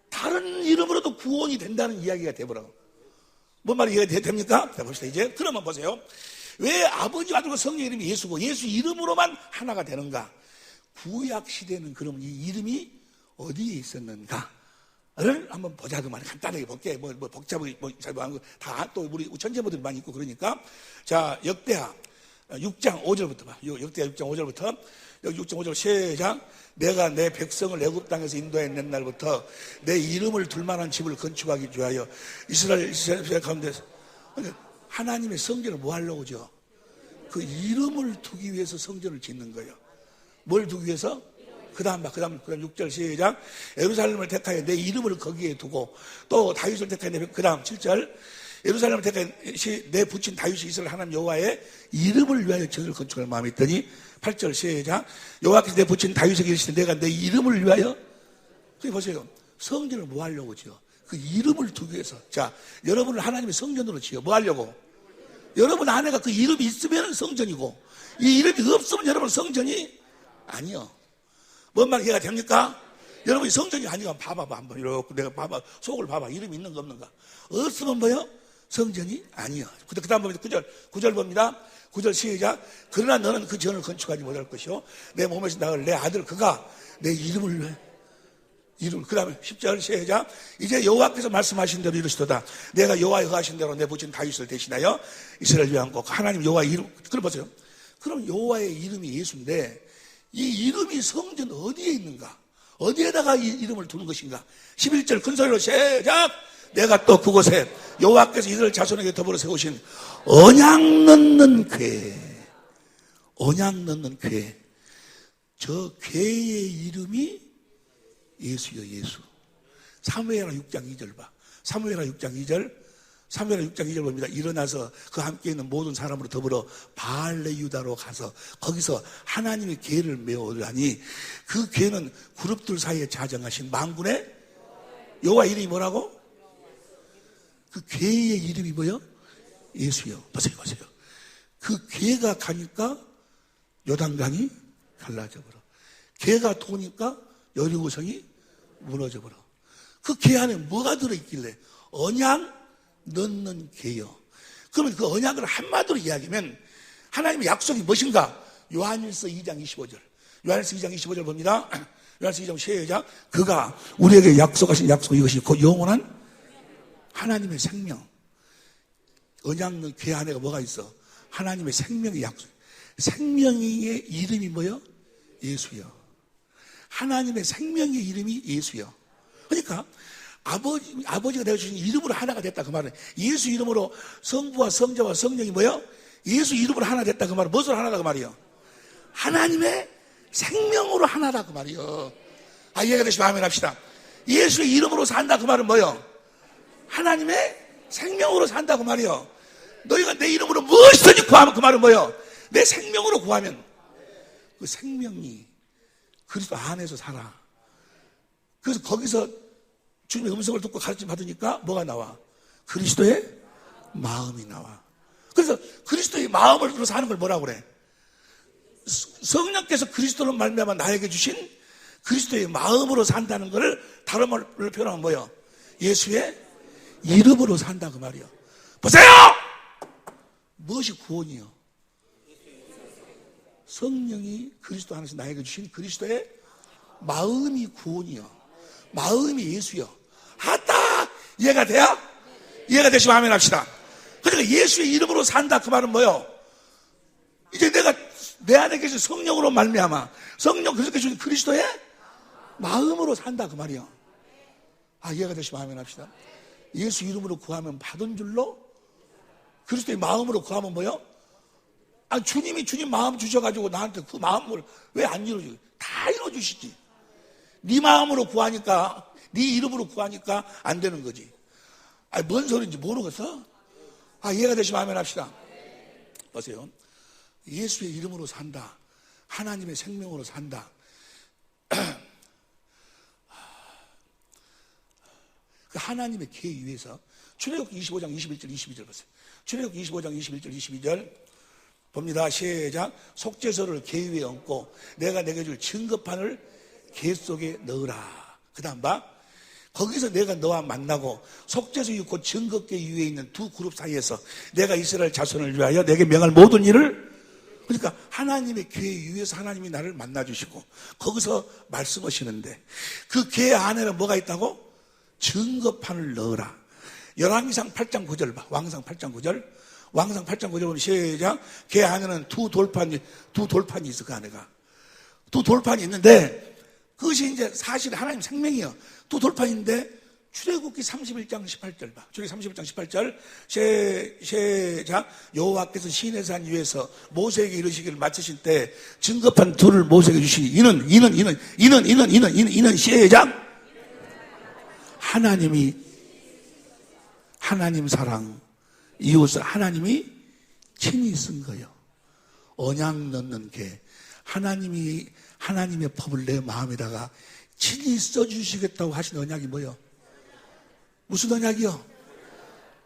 다른 이름으로도 구원이 된다는 이야기가 되버려. 뭔 말이 이해가 됩니까? 자, 봅시다. 이제 그러면 보세요. 왜 아버지와 아들과 성령 이름이 예수고 예수 이름으로만 하나가 되는가? 구약 시대는 그럼 이 이름이 어디에 있었는가를 한번 보자. 그 말을 간단하게 볼게. 뭐 복잡하게 잘못한 거 다 또 우리 천재모들이 많이 있고 그러니까. 자, 역대하 6장 5절부터 봐. 역대하 6장 5절부터. 여기 6장 5절 시작. 내가 내 백성을 애굽 땅에서 인도해낸 날부터 내 이름을 둘 만한 집을 건축하기 위하여 이스라엘 가운데서. 하나님의 성전을 뭐 하려고 죠? 그 이름을 두기 위해서 성전을 짓는 거예요. 뭘 두기 위해서? 그 다음 6절 시작. 예루살렘을 택하여 내 이름을 거기에 두고 또 다윗을 택하여 그 다음 7절. 예루살렘을 택하여 내 부친 다윗이 이스라엘 하나님 여호와의 이름을 위하여 전을 건축할 마음이 있더니 8절 시작. 여호와께서 내 부친 다윗에게 이르시되 내가 내 이름을 위하여. 그게 보세요. 성전을 뭐 하려고 지어? 그 이름을 두기 위해서. 자, 여러분을 하나님의 성전으로 지어. 뭐 하려고? 여러분 안에가 그 이름이 있으면 성전이고, 이 이름이 없으면 여러분 성전이 아니요. 뭔 말 이해가 됩니까? 여러분이 성전이 아니면 봐봐 한번 이렇게 내가 봐봐 속을 봐봐. 이름이 있는가 없는가? 없으면 뭐요? 성전이 아니요. 그 다음 보면 9절 봅니다. 9절 시작. 그러나 너는 그 전을 건축하지 못할 것이요 내 몸에서 나을 내 아들 그가 내 이름을 그 다음에 10절 시작. 이제 여호와께서 말씀하신 대로 이루시도다. 내가 여호와의 허하신 대로 내 부친 다윗을 대신하여 이스라엘 위한 것 하나님 여호와의 이름. 그럼 보세요. 그럼 여호와의 이름이 예수인데 이 이름이 성전 어디에 있는가? 어디에다가 이 이름을 두는 것인가? 11절 큰 소리로 시작. 내가 또 그곳에 여호와께서 이스라엘 자손에게 더불어 세우신 언약 넣는 궤. 저 궤의 이름이 예수요, 예수. 사무엘하 6장 2절 봐. 사무엘하 6장 2절. 사무엘하 6장 2절 봅니다. 일어나서 그 함께 있는 모든 사람으로 더불어 바알레 유다로 가서 거기서 하나님의 궤를 메어 오르니 그 궤는 그룹들 사이에 자정하신 만군의 여호와 이름이 뭐라고? 그 궤의 이름이 뭐요? 예수요. 보세요. 그 궤가 가니까 요단강이 갈라져 버려. 궤가 도니까 여리고성이 무너져 버려. 그 궤 안에 뭐가 들어있길래? 언약 넣는 궤요. 그러면 그 언약을 한마디로 이야기하면 하나님의 약속이 무엇인가? 요한일서 2장 25절. 요한일서 2장 25절 봅니다. 요한일서 2장 시작. 그가 우리에게 약속하신 약속 이것이 곧 영원한 하나님의 생명. 언약 넣는 궤 안에 뭐가 있어? 하나님의 생명의 약속. 생명의 이름이 뭐요? 예수요. 하나님의 생명의 이름이 예수요. 그러니까 아버지가 내어주신 이름으로 하나가 됐다 그 말은 예수 이름으로 성부와 성자와 성령이 뭐요? 예수 이름으로 하나 됐다 그 말은 무엇으로 하나다 그 말이요? 하나님의 생명으로 하나다 그 말이요. 이해가 되시면 아멘 합시다. 예수의 이름으로 산다 그 말은 뭐요? 하나님의 생명으로 산다 그 말이요. 너희가 내 이름으로 무엇이든지 구하면 그 말은 뭐요? 내 생명으로 구하면 그 생명이 그리스도 안에서 살아. 그래서 거기서 주님의 음성을 듣고 가르침 받으니까 뭐가 나와? 그리스도의 마음이 나와. 그래서 그리스도의 마음으로 사는 걸 뭐라고 그래? 성령께서 그리스도로 말미암아 나에게 주신 그리스도의 마음으로 산다는 것을 다른 말로 표현하면 뭐예요? 예수의 이름으로 산다 그 말이요. 보세요! 무엇이 구원이요? 성령이 그리스도 안에서 나에게 주신 그리스도의 마음이 구원이요. 마음이 예수요. 하다! 이해가 돼요? 이해가 되시면 아멘 합시다. 그러니까 예수의 이름으로 산다 그 말은 뭐요? 이제 내가 내 안에 계신 성령으로 말미암아 성령 그리스도께 주신 그리스도의 마음으로 산다 그 말이요. 이해가 되시면 아멘 합시다. 예수 이름으로 구하면 받은 줄로 그리스도의 마음으로 구하면 뭐요? 주님이 주님 마음 주셔가지고 나한테 그 마음을 왜 안 이루어주고 다 이루어주시지. 네 마음으로 구하니까 네 이름으로 구하니까 안 되는 거지. 뭔 소리인지 모르겠어? 이해가 되시면 아멘 합시다. 보세요. 예수의 이름으로 산다. 하나님의 생명으로 산다. 그 하나님의 궤 위에서 출애굽기 25장 21절 22절 보세요. 출애굽기 25장 21절 22절 봅니다. 시작. 속죄소를 궤 위에 얹고 내가 내게 줄 증거판을 궤 속에 넣으라. 그 다음 봐. 거기서 내가 너와 만나고 속죄소 곧 증거궤 위에 있는 두 그룹 사이에서 내가 이스라엘 자손을 위하여 내게 명할 모든 일을, 그러니까 하나님의 궤 위에서 하나님이 나를 만나주시고 거기서 말씀하시는데 그 궤 안에는 뭐가 있다고? 증거판을 넣으라. 열왕기상 8장 9절 봐. 왕상 8장 9절. 왕상 8장 9절 보면 시작. 궤 안에는 두 돌판이 있어. 그 안에가 두 돌판이 있는데 그것이 이제 사실 하나님 생명이요. 두 돌판인데 출애굽기 31장 18절 봐. 출애굽기 31장 18절 시작. 여호와께서 시내산 위에서 모세에게 이르시기를 마치신 때 증거판 둘을 모세에게 주시니 이는 시작. 하나님 사랑 이웃을 하나님이 친히 쓴 거예요. 언약 넣는 게 하나님의 법을 내 마음에다가 친히 써주시겠다고 하신 언약이 뭐예요? 무슨 언약이요?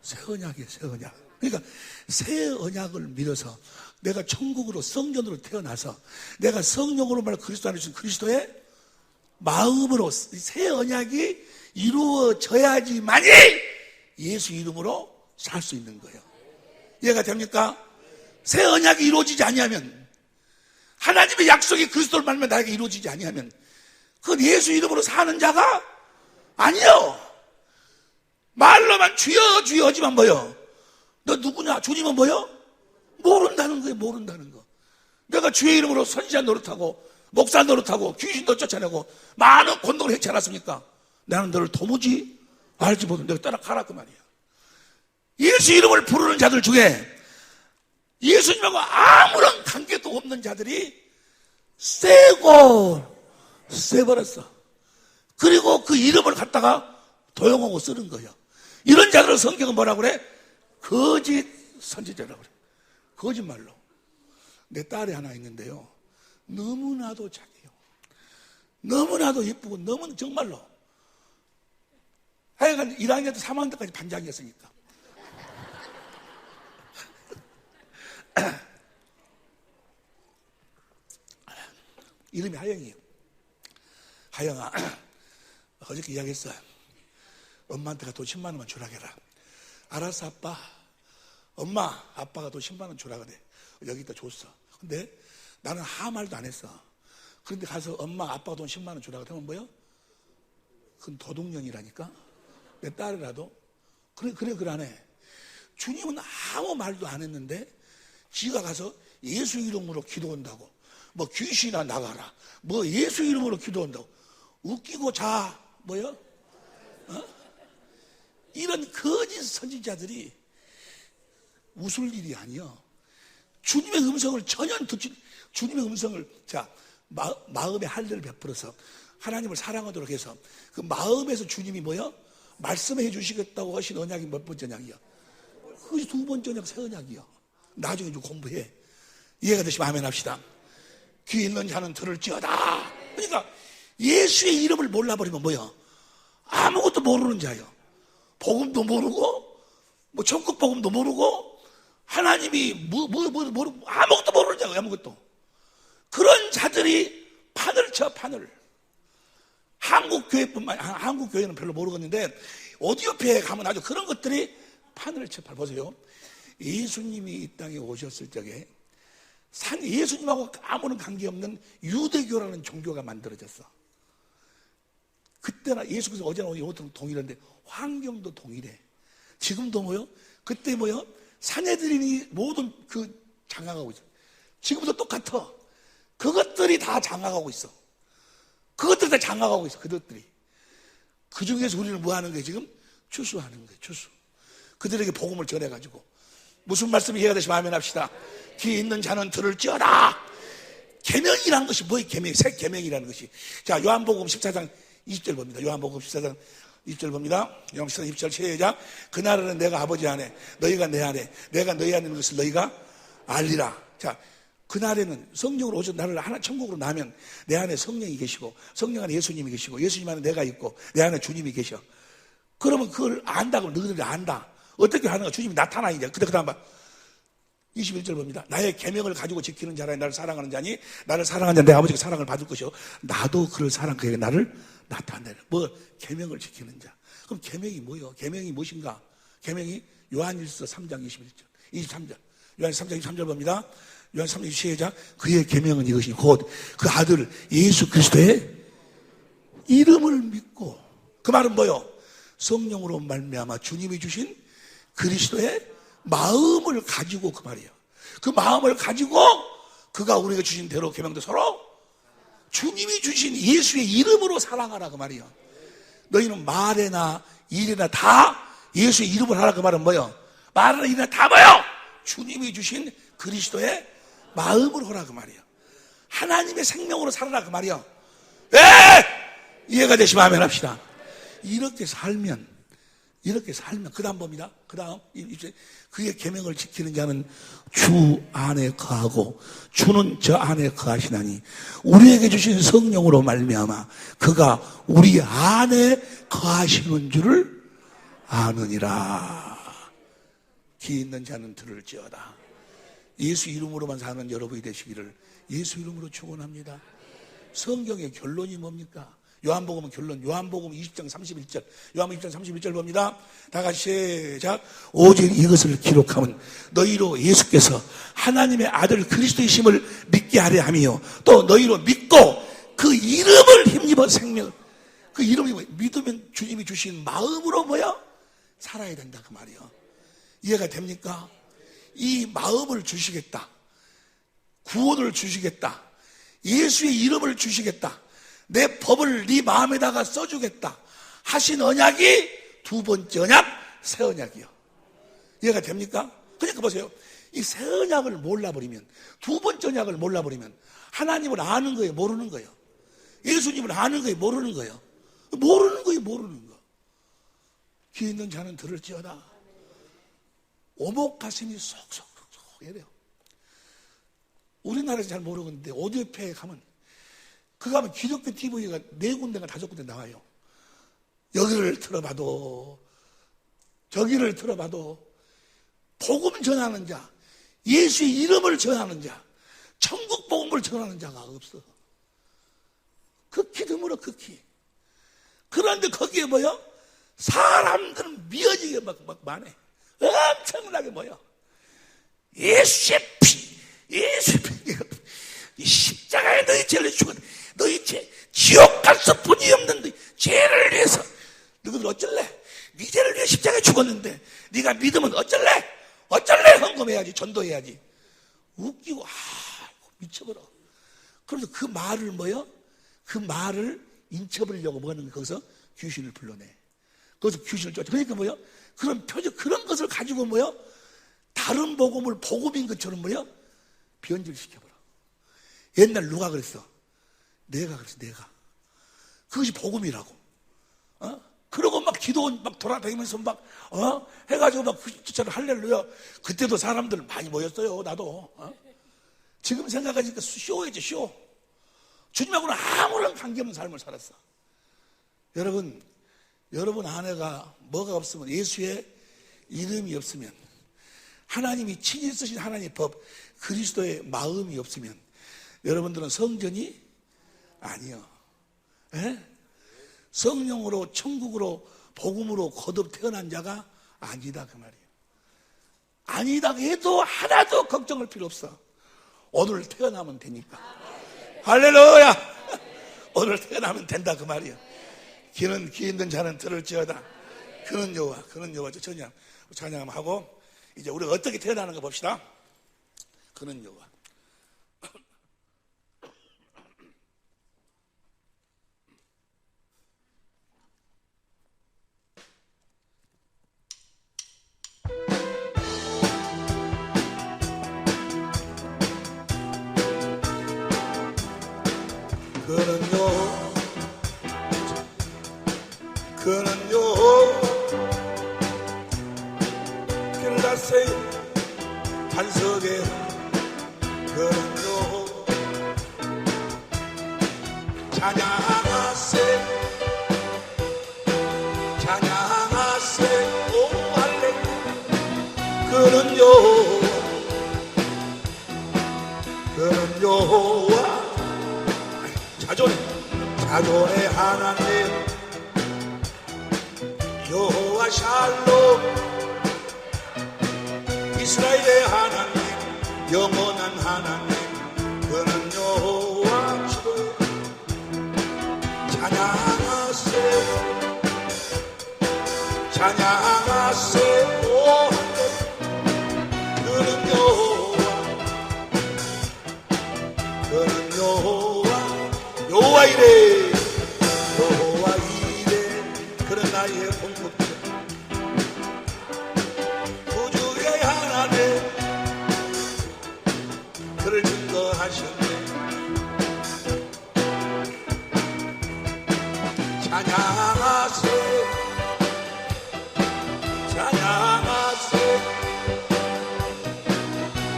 새 언약이에요. 새 언약. 그러니까 새 언약을 믿어서 내가 천국으로 성전으로 태어나서 내가 성령으로 말 그리스도 안에 주신 그리스도의 마음으로 새 언약이 이루어져야지만이 예수 이름으로 살 수 있는 거예요. 이해가 됩니까? 새 언약이 이루어지지 아니하면, 하나님의 약속이 그리스도를 말면 나에게 이루어지지 아니하면 그건 예수 이름으로 사는 자가 아니요. 말로만 주여 주여 하지만 뭐요? 너 누구냐? 주님은 뭐요? 모른다는 거예요. 모른다는 거. 내가 주의 이름으로 선지자 노릇하고 목사 노릇하고 귀신도 쫓아내고 많은 권능을 했지 않았습니까? 나는 너를 도무지 알지 못해. 내가 따라가라 그 말이야. 예수 이름을 부르는 자들 중에 예수님하고 아무런 관계도 없는 자들이 세버렸어. 그리고 그 이름을 갖다가 도용하고 쓰는 거예요. 이런 자들을 성경은 뭐라고 그래? 거짓 선지자라고 그래요. 거짓말로. 내 딸이 하나 있는데요, 너무나도 착해요. 너무나도 예쁘고 너무 정말로 하여간 1학년 때 3학년 때까지 반장이었으니까. 이름이 하영이에요. 하영아, 어저께 이야기했어. 엄마한테가 돈 10만 원만 주라 해라. 알았어 아빠. 엄마, 아빠가 돈 10만 원 주라 그래. 여기다 줬어. 근데 나는 아무 말도 안 했어. 그런데 가서 엄마, 아빠가 돈 10만 원 주라 그러면 뭐요? 그건 도둑년이라니까. 내 딸이라도 그래 안 해. 주님은 아무 말도 안 했는데 지가 가서 예수 이름으로 기도한다고, 뭐 귀신아 나가라, 뭐 예수 이름으로 기도한다고. 웃기고 자 뭐요? 이런 거짓 선지자들이 웃을 일이 아니요. 주님의 음성을 전혀 듣지, 주님의 음성을 마음에 할례를 베풀어서 하나님을 사랑하도록 해서 그 마음에서 주님이 뭐요? 말씀해 주시겠다고 하신 언약이 몇 번째 언약이요? 그것이 두 번째 언약, 새 언약이요. 나중에 좀 공부해. 이해가 되시면 아멘 합시다. 귀 있는 자는 들을지어다. 그러니까 예수의 이름을 몰라버리면 뭐요? 아무것도 모르는 자요. 복음도 모르고 뭐 천국 복음도 모르고 하나님이 모르고 아무것도 모르는 자요. 아무것도. 그런 자들이 판을 쳐, 판을. 한국 교회는 별로 모르겠는데 오디오피아에 가면 아주 그런 것들이 판을 쳐. 보세요. 예수님이 이 땅에 오셨을 적에 예수님하고 아무런 관계없는 유대교라는 종교가 만들어졌어. 그때나 예수께서 어제나 오늘 동일한데 환경도 동일해. 지금도 뭐요? 그때 뭐요? 사내들인이 모든 장악하고 있어. 지금도 똑같아. 그것들이 다 장악하고 있어. 그것들이 다 장악하고 있어. 그것들이. 그 중에서 우리는 뭐 하는 거예요? 지금 추수하는 거예요. 추수. 그들에게 복음을 전해가지고. 무슨 말씀이 이해가 되시면 아멘 합시다. 귀 있는 자는 들을지어다. 계명이라는 것이 뭐예요? 계명, 새 계명이라는 것이. 자, 요한복음 14장 20절 봅니다. 요한복음 14장 20절 봅니다. 요한복음 14장 20절 시작. 그날에는 내가 아버지 안에, 너희가 내 안에, 내가 너희 안에 있는 것을 너희가 알리라. 자, 그날에는 성령으로 오셔서 나를 하나 천국으로 나면 내 안에 성령이 계시고 성령 안에 예수님이 계시고 예수님 안에 내가 있고 내 안에 주님이 계셔. 그러면 그걸 안다고 너희들이 안다. 어떻게 하는가? 주님이 나타나 이제. 그 다음 봐. 21절 봅니다. 나의 계명을 가지고 지키는 자라 나를 사랑하는 자니 나를 사랑하는 자 내 아버지가 사랑을 받을 것이요 나도 그를 사랑 그에게 나를 나타내라. 뭐 계명을 지키는 자. 그럼 계명이 뭐예요? 계명이 무엇인가? 계명이 요한일서 3장 21절 23절 요한일서 3장 23절 봅니다. 요한일서 3장 22절 시작. 그의 계명은 이것이 곧 그 아들 예수 그리스도의 이름을 믿고, 그 말은 뭐예요? 성령으로 말미암아 주님이 주신 그리스도의 마음을 가지고, 그 말이에요. 그 마음을 가지고 그가 우리에게 주신 대로 계명도 서로 주님이 주신 예수의 이름으로 사랑하라, 그 말이에요. 너희는 말에나 일에나 다 예수의 이름을 하라. 그 말은 뭐예요? 말에나 일에나 다 뭐예요? 주님이 주신 그리스도의 마음으로 하라, 그 말이에요. 하나님의 생명으로 살아라, 그 말이에요. 이해가 되시면 아멘 합시다. 이렇게 살면 그 다음 봅니다. 그 다음 그의 계명을 지키는 자는 주 안에 거하고 주는 저 안에 거하시나니 우리에게 주신 성령으로 말미암아 그가 우리 안에 거하시는 줄을 아느니라. 귀 있는 자는 들을지어다. 예수 이름으로만 사는 여러분이 되시기를 예수 이름으로 축원합니다. 성경의 결론이 뭡니까? 요한복음은 결론, 요한복음 20장 31절, 요한복음 20장 31절 봅니다. 다 같이 시작. 오직 이것을 기록하면 너희로 예수께서 하나님의 아들 그리스도이심을 믿게 하려 함이요 또 너희로 믿고 그 이름을 힘입어 생명, 그 이름이 뭐예요? 믿으면 주님이 주신 마음으로 뭐야? 살아야 된다, 그 말이요. 이해가 됩니까? 이 마음을 주시겠다, 구원을 주시겠다, 예수의 이름을 주시겠다, 내 법을 네 마음에다가 써주겠다 하신 언약이 두 번째 언약, 새 언약이요. 이해가 됩니까? 그러니까 보세요. 이 새 언약을 몰라버리면, 두 번째 언약을 몰라버리면 하나님을 아는 거예요, 모르는 거예요? 예수님을 아는 거예요, 모르는 거예요? 모르는 거예요, 모르는 거. 귀 있는 자는 들을지어다. 오목 가슴이 쏙쏙쏙 이래요. 우리나라에서 잘 모르겠는데 오디오페에 가면 그 가면 기독교 TV가 4군데가 5군데 나와요. 여기를 틀어봐도 저기를 틀어봐도 복음 전하는 자, 예수의 이름을 전하는 자, 천국 복음을 전하는 자가 없어. 극히 드물어, 극히. 그런데 거기에 뭐요? 사람들은 미어지게 막 많아. 엄청나게 뭐요? 예수의 피, 예수의 피. 이 십자가에 너희 죄를 죽었는데 너희 죄 지옥 갈 수뿐이 없는데 죄를 위해서 너희들 어쩔래? 네 죄를 위해 십자가에 죽었는데 네가 믿으면 어쩔래? 헌금해야지, 전도해야지. 웃기고 미쳐버려. 그래서 그 말을 뭐요? 그 말을 인쳐버리려고 뭐 하는 거야? 거기서 귀신을 불러내. 거기서 귀신을 쫓아. 그러니까 뭐요? 그런 표적, 그런 것을 가지고 뭐요? 다른 복음을 복음인 것처럼 뭐요? 변질시켜버려. 옛날 누가 그랬어? 내가 그랬어, 내가. 그것이 복음이라고. 그러고 막 기도 막 돌아다니면서 막, 해가지고 막 진짜로 할렐루야. 그때도 사람들 많이 모였어요, 나도. 지금 생각하니까 쇼였지, 쇼. 주님하고는 아무런 관계없는 삶을 살았어. 여러분 안에가 뭐가 없으면, 예수의 이름이 없으면, 하나님이 친히 쓰신 하나님의 법, 그리스도의 마음이 없으면, 여러분들은 성전이 아니요. 성령으로, 천국으로, 복음으로 거듭 태어난 자가 아니다, 그 말이에요. 아니다 해도 하나도 걱정할 필요 없어. 오늘 태어나면 되니까. 할렐루야! 오늘 태어나면 된다, 그 말이에요. 귀 있는 자는 들을지어다. 그는 여호와, 찬양하면 하고, 이제 우리가 어떻게 태어나는 거 봅시다. 그는 여호와. 그는요 길라세 반석에 그는요 찬양하세 오 할렐루야. 그는 여호와 자존의 하나님 여호와 샬롬 이스라엘의 하나님 영원한 하나님 그는 여호와 주로 찬양하세 오 그는 여호와 이래 그는 나의 공급자 우주의 하나님 그를 증거하셨네. 찬양하세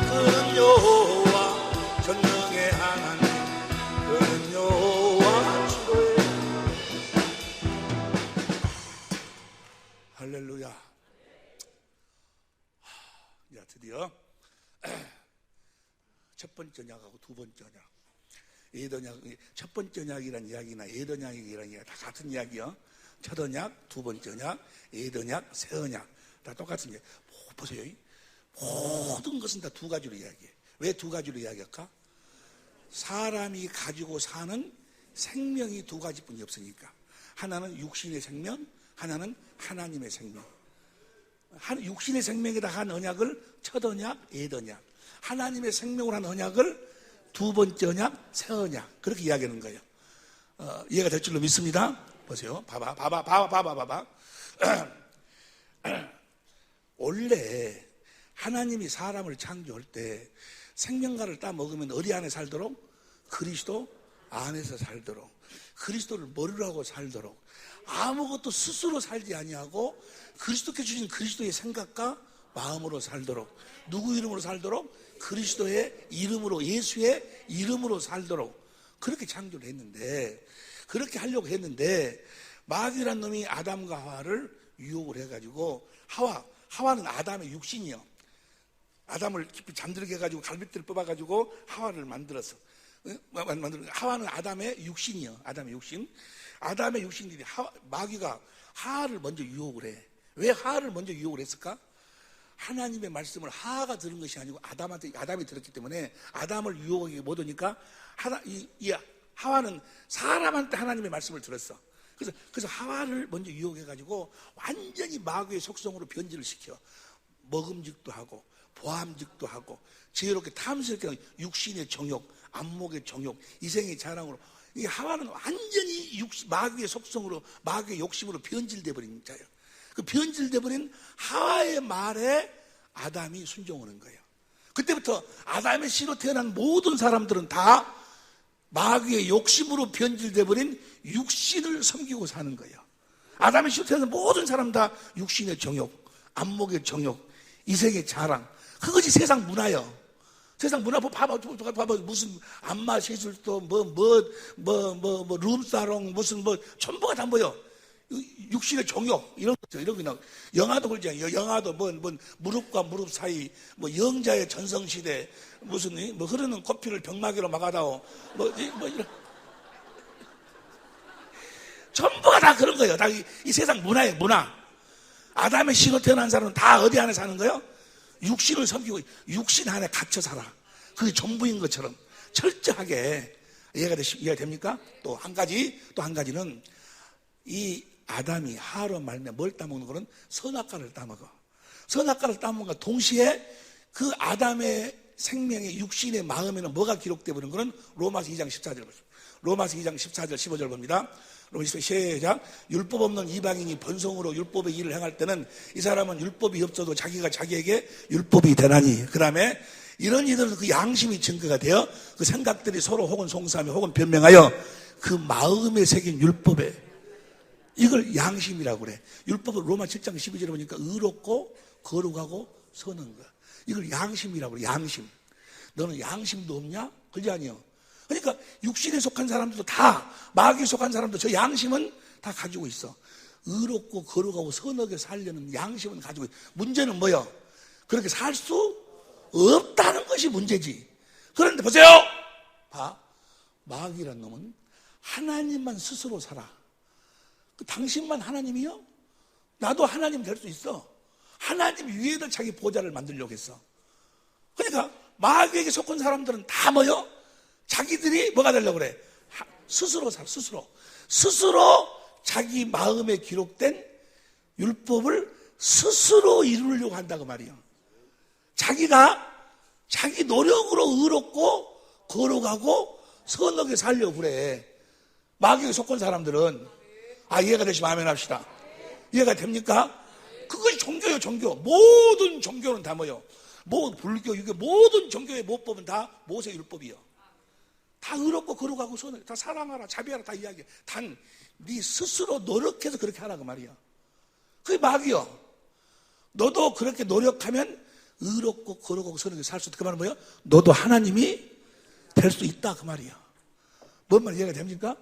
그는 여호와 전능의 하나님 그는 여호와 주로의 할렐루야. 자, 드디어 첫 번째 언약하고 두 번째 언약, 예언약, 첫 번째 언약이란 이야기나 예언약이란 이야기 다 같은 이야기요. 첫 언약, 두 번째 언약, 예언약, 새 언약 다 똑같은 이야기. 보세요. 모든 것은 다 두 가지로 이야기해. 왜 두 가지로 이야기할까? 사람이 가지고 사는 생명이 두 가지뿐이 없으니까. 하나는 육신의 생명, 하나는 하나님의 생명. 육신의 생명에다 한 언약을 첫 언약, 예언약. 하나님의 생명으로 한 언약을 두 번째 언약, 새 언약. 그렇게 이야기하는 거예요. 이해가 될 줄로 믿습니다. 보세요. 봐봐. 원래 하나님이 사람을 창조할 때 생명과를 따 먹으면 어디 안에 살도록? 그리스도 안에서 살도록. 그리스도를 머리로 하고 살도록. 아무것도 스스로 살지 아니하고 그리스도께 주신 그리스도의 생각과 마음으로 살도록. 누구 이름으로 살도록? 그리스도의 이름으로, 예수의 이름으로 살도록. 그렇게 창조를 했는데, 그렇게 하려고 했는데, 마귀란 놈이 아담과 하와를 유혹을 해가지고, 하와는 아담의 육신이요. 아담을 깊이 잠들게 해가지고 갈빗대를 뽑아가지고 하와를 만들었어. 하와는 아담의 육신이요. 아담의 육신. 아담의 육신들이 마귀가 하와를 먼저 유혹을 해. 왜 하와를 먼저 유혹을 했을까? 하나님의 말씀을 하와가 들은 것이 아니고 아담이 들었기 때문에 아담을 유혹하기 못 오니까 하와는 사람한테 하나님의 말씀을 들었어. 그래서 하와를 먼저 유혹해가지고 완전히 마귀의 속성으로 변질을 시켜. 먹음직도 하고 보암직도 하고 지혜롭게 탐스럽게 하고 육신의 정욕, 안목의 정욕, 이생의 자랑으로. 이 하와는 완전히 마귀의 속성으로, 마귀의 욕심으로 변질돼 버린 자예요. 그 변질돼 버린 하와의 말에 아담이 순종하는 거예요. 그때부터 아담의 씨로 태어난 모든 사람들은 다 마귀의 욕심으로 변질돼 버린 육신을 섬기고 사는 거예요. 아담의 씨로 태어난 모든 사람 다 육신의 정욕, 안목의 정욕, 이생의 자랑. 그것이 세상 문화예요. 세상 문화 봐봐. 무슨 안마 시술도 룸사롱 무슨 전부가 다 뭐요? 육신의 종욕 이런 그냥 영화도 그러지. 영화도 무릎과 무릎 사이 영자의 전성시대 무슨 흐르는 코피를 병마개로 막아다오 이런 전부가 다 그런 거예요. 다 이 세상 문화예요. 문화. 아담의 씨로 태어난 사람은 다 어디 안에 사는 거예요? 육신을 섬기고 육신 안에 갇혀 살아. 그게 전부인 것처럼 철저하게 이해가 됩니까? 또 한 가지는 이 아담이 하와로 말미암아 뭘 따먹는 거는 선악과를 따먹어. 선악과를 따먹는과 동시에 그 아담의 생명의 육신의 마음에는 뭐가 기록되어 버린 거는 로마서 2장 14절. 로마서 2장 14절 15절 봅니다. 로마서 시작. 율법 없는 이방인이 번성으로 율법의 일을 행할 때는 이 사람은 율법이 없어도 자기가 자기에게 율법이 되나니. 그 다음에 이런 이들은 그 양심이 증거가 되어 그 생각들이 서로 혹은 송사하며 혹은 변명하여 그 마음에 새긴 율법에, 이걸 양심이라고 그래. 율법을 로마 7장 12절에 보니까 의롭고 거룩하고 선한 거야. 이걸 양심이라고 그래. 양심. 너는 양심도 없냐? 그러지 아니요. 그러니까 육신에 속한 사람들도 다, 마귀에 속한 사람도 저 양심은 다 가지고 있어. 의롭고 거룩하고 선하게 살려는 양심은 가지고 있어. 문제는 뭐야? 그렇게 살 수 없다는 것이 문제지. 그런데 보세요. 마귀란 놈은 하나님만 스스로 살아. 당신만 하나님이요? 나도 하나님 될 수 있어. 하나님 위에다 자기 보좌를 만들려고 했어. 그러니까 마귀에게 속한 사람들은 다 뭐요? 자기들이 뭐가 되려고 그래? 스스로 살아. 스스로 자기 마음에 기록된 율법을 스스로 이루려고 한다고 말이에요. 자기가 자기 노력으로 의롭고 거룩하고 선하게 살려고 그래. 마귀에 속한 사람들은. 이해가 되시면 아멘 합시다. 이해가 됩니까? 그것이 종교예요. 종교. 모든 종교는 다 뭐예요? 불교, 유교, 모든 종교의 모법은 다 모세 율법이요. 다 의롭고 거룩하고 선하게 다 사랑하라, 자비하라 다 이야기해. 단 네 스스로 노력해서 그렇게 하라고 말이야. 그게 마귀요. 너도 그렇게 노력하면 의롭고 거룩하고 선하게 살 수 있다. 그 말은 뭐예요? 너도 하나님이 될 수 있다 그 말이야. 뭔 말 이해가 됩니까?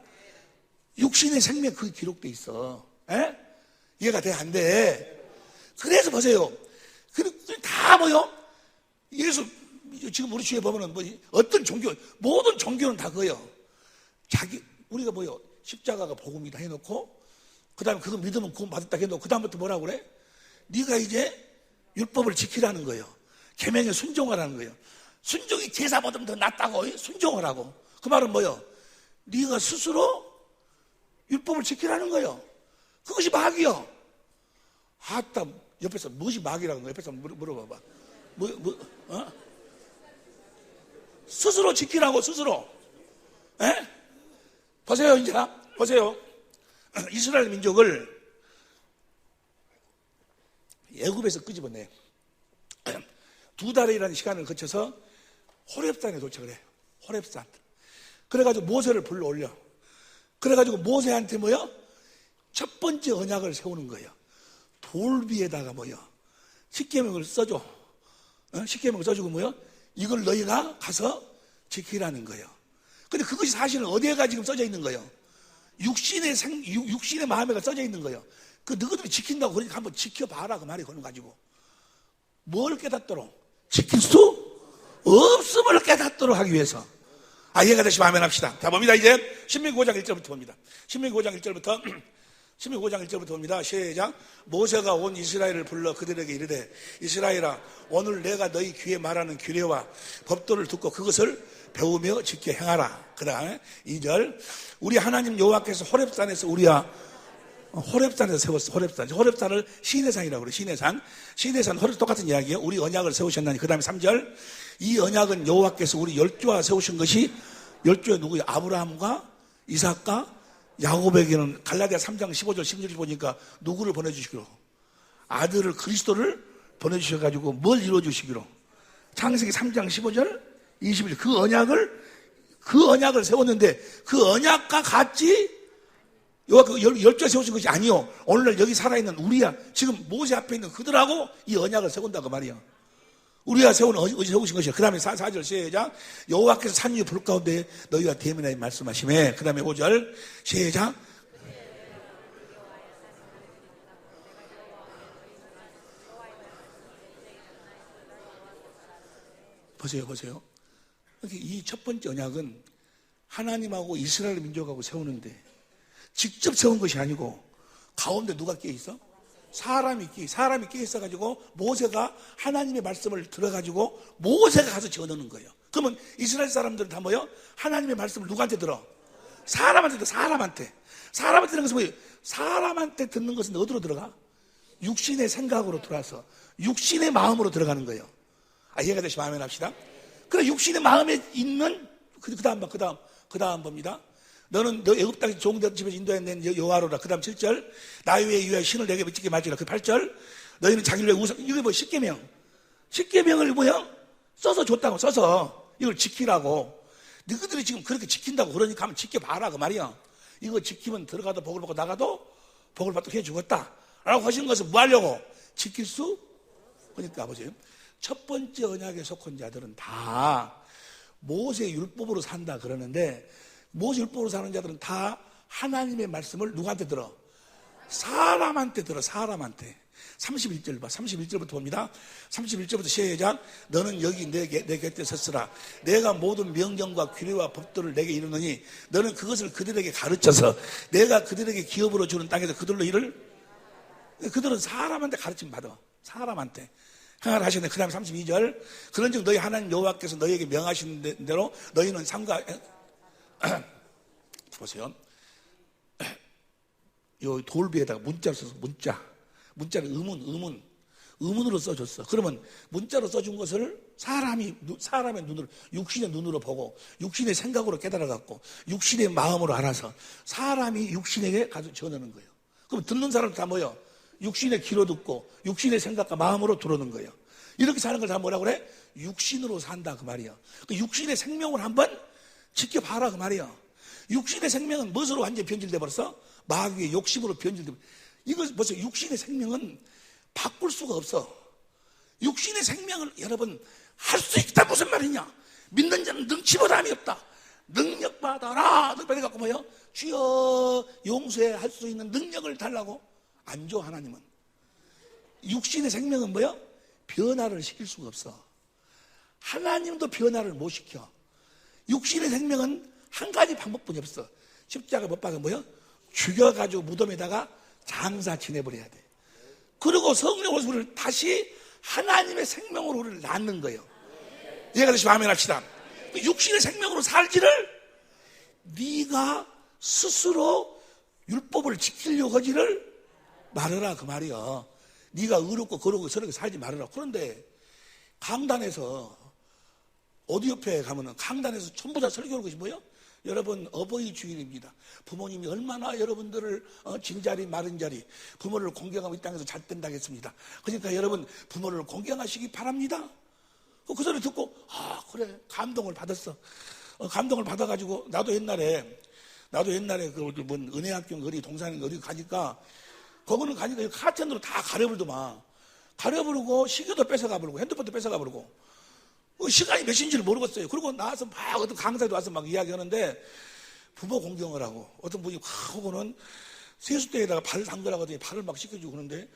육신의 생명 그게 기록돼 있어. 에? 이해가 돼? 안 돼? 그래서 보세요. 다 뭐요? 예수 지금 우리 주위에 보면은 어떤 종교, 모든 종교는 다 그거예요. 우리가 뭐요? 십자가가 복음이다 해놓고, 그 다음에 그거 믿으면 구원 받았다 해놓고, 그 다음부터 뭐라고 그래? 네가 이제 율법을 지키라는 거예요. 계명에 순종하라는 거예요. 순종이 제사보다 더 낫다고 순종하라고. 그 말은 뭐요? 네가 스스로 율법을 지키라는 거예요. 그것이 마귀요. 옆에서 무엇이 마귀라는 거야? 옆에서 물어봐봐. 스스로 지키라고, 스스로. 에? 보세요, 이제. 보세요. 이스라엘 민족을 애굽에서 끄집어내. 2달이라는 시간을 거쳐서 호렙산에 도착을 해. 호렙산. 그래가지고 모세를 불러올려. 그래가지고 모세한테 뭐요? 첫 번째 언약을 세우는 거예요. 돌 위에다가 뭐요? 십계명을 써줘. 십계명을 써주고 뭐요? 이걸 너희가 가서 지키라는 거예요. 근데 그것이 사실은 어디에가 지금 써져 있는 거예요? 육신의 마음에가 써져 있는 거예요. 그 너희들이 지킨다고 그러니까 한번 지켜봐라 그 말이 그런 가지고 뭘 깨닫도록? 지킬 수 없음을 깨닫도록 하기 위해서. 이해가 되시면 아멘 합시다. 자, 봅니다. 이제 신명기 5장 1절부터 봅니다. 신명기 5장 1절부터 봅니다. 시작. 모세가 온 이스라엘을 불러 그들에게 이르되 이스라엘아 오늘 내가 너희 귀에 말하는 규례와 법도를 듣고 그것을 배우며 지켜 행하라. 그 다음에 2절. 우리 하나님 여호와께서 호렙산에서 호렙산에서 세웠어. 호렙산을 시내산이라고 그래. 시내산 호렙 똑같은 이야기예요. 우리 언약을 세우셨나니. 그 다음에 3절. 이 언약은 여호와께서 우리 열조와 세우신 것이 열조의 누구예요? 아브라함과 이삭과 야곱에게는 갈라디아 3장 15절 16절 보니까 누구를 보내주시기로? 아들을 그리스도를 보내주셔가지고 뭘 이루어주시기로? 창세기 3장 15절 21절 그 언약을 세웠는데 그 언약과 같이 여호와가 열조에 세우신 것이 아니요. 오늘날 여기 살아있는 우리야 지금 모세 앞에 있는 그들하고 이 언약을 세운다고 말이야. 우리가 세우신 것이야. 그 다음에 4절 시작. 여호와께서 산 위에 불 가운데 너희와 대면하여 말씀하시매. 그 다음에 5절 시작. 보세요. 이 첫 번째 언약은 하나님하고 이스라엘 민족하고 세우는데 직접 세운 것이 아니고 가운데 누가 끼어 있어? 사람이 끼어 있어가지고 모세가 하나님의 말씀을 들어가지고 모세가 가서 지어넣는 거예요. 그러면 이스라엘 사람들은 다 뭐예요? 하나님의 말씀을 누구한테 들어? 사람한테. 사람한테 듣는 것은 뭐예요? 사람한테 듣는 것은 어디로 들어가? 육신의 생각으로 들어와서 육신의 마음으로 들어가는 거예요. 이해가 되시면 아멘 합시다. 그래 육신의 마음에 있는 그 다음 봅니다. 너는 너 애굽 땅에 좋은 집에서 인도해낸 여호와로라. 그 다음 7절. 나의 위에 신을 내게 미치게 말지라. 그 8절. 너희는 자기를 위해 우상. 이게 뭐 십계명을 뭐야? 써서 줬다고. 써서 이걸 지키라고. 너희들이 지금 그렇게 지킨다고 그러니까 한번 지켜봐라 그 말이야. 이거 지키면 들어가도 복을 받고 나가도 복을 받도록 해주겠다 라고 하시는 것은 뭐 하려고? 지킬 수? 그러니까 보세요. 첫 번째 언약에 속한 자들은 다 모세 율법으로 산다 그러는데 모세 율법으로 사는 자들은 다 하나님의 말씀을 누구한테 들어? 사람한테 들어. 사람한테. 31절 봐. 31절부터 봅니다. 31절부터 시작. 너는 여기 내 곁에 섰으라. 내가 모든 명령과 규례와 법도를 내게 이루느니 너는 그것을 그들에게 가르쳐서 내가 그들에게 기업으로 주는 땅에서 그들로 그들은 사람한테 가르침 받아. 사람한테. 행하라 하시네. 그 다음에 32절. 그런즉 너희 하나님 여호와께서 너희에게 명하신 대로 너희는 삼가 보세요. 요 돌비에다가 문자를 써서 문자를 의문으로 써줬어. 그러면 문자로 써준 것을 사람의 눈으로 육신의 눈으로 보고 육신의 생각으로 깨달아갖고 육신의 마음으로 알아서 사람이 육신에게 가서 전하는 거예요. 그럼 듣는 사람도 다 뭐예요? 육신의 귀로 듣고 육신의 생각과 마음으로 들어오는 거예요. 이렇게 사는 걸 다 뭐라 그래? 육신으로 산다 그 말이야. 그 육신의 생명을 한번 지켜봐라 그 말이야. 육신의 생명은 무엇으로 완전히 변질돼 버렸어? 마귀의 욕심으로 변질돼 버렸어. 이거 벌써 육신의 생명은 바꿀 수가 없어. 육신의 생명을 여러분 할 수 있다 무슨 말이냐? 믿는 자는 능치보다함이 없다. 능력 받아라. 능력 갖고 뭐요? 주여 용서할 수 있는 능력을 달라고 안 줘. 하나님은 육신의 생명은 뭐요? 변화를 시킬 수가 없어. 하나님도 변화를 못 시켜. 육신의 생명은 한 가지 방법뿐이 없어. 십자가 못 박아 뭐요? 죽여가지고 무덤에다가 장사 지내버려야 돼. 그리고 성령으로 우리를 다시 하나님의 생명으로 우리를 낳는 거예요. 이해가 되시면 아멘 합시다. 육신의 생명으로 살지를 네가 스스로 율법을 지키려고 하지를 말하라 그 말이야. 네가 의롭고 거룩하고 선하게 살지 말아라. 그런데 강단에서 어디 옆에 가면은 강단에서 전부 다 설교하는 것이 뭐예요? 여러분 어버이 주일입니다. 부모님이 얼마나 여러분들을 진자리 마른자리 부모를 공경하고 이 땅에서 잘 된다겠습니다. 그러니까 여러분 부모를 공경하시기 바랍니다. 그 소리 듣고 그래 감동을 받았어. 감동을 받아가지고 나도 옛날에 그 은혜학교 거리 동산 거리 가니까 거기는 가니까 카텐으로 다 가려불더만 가려부르고 시계도 뺏어가버리고 핸드폰도 뺏어가버리고 시간이 몇 시인지를 모르겠어요. 그리고 나와서 막 어떤 강사도 와서 막 이야기하는데 부모 공경을 하고 어떤 분이 하고는 세숫대에다가 발을 담그라고 하더니 발을 막 씻겨주고 그러는데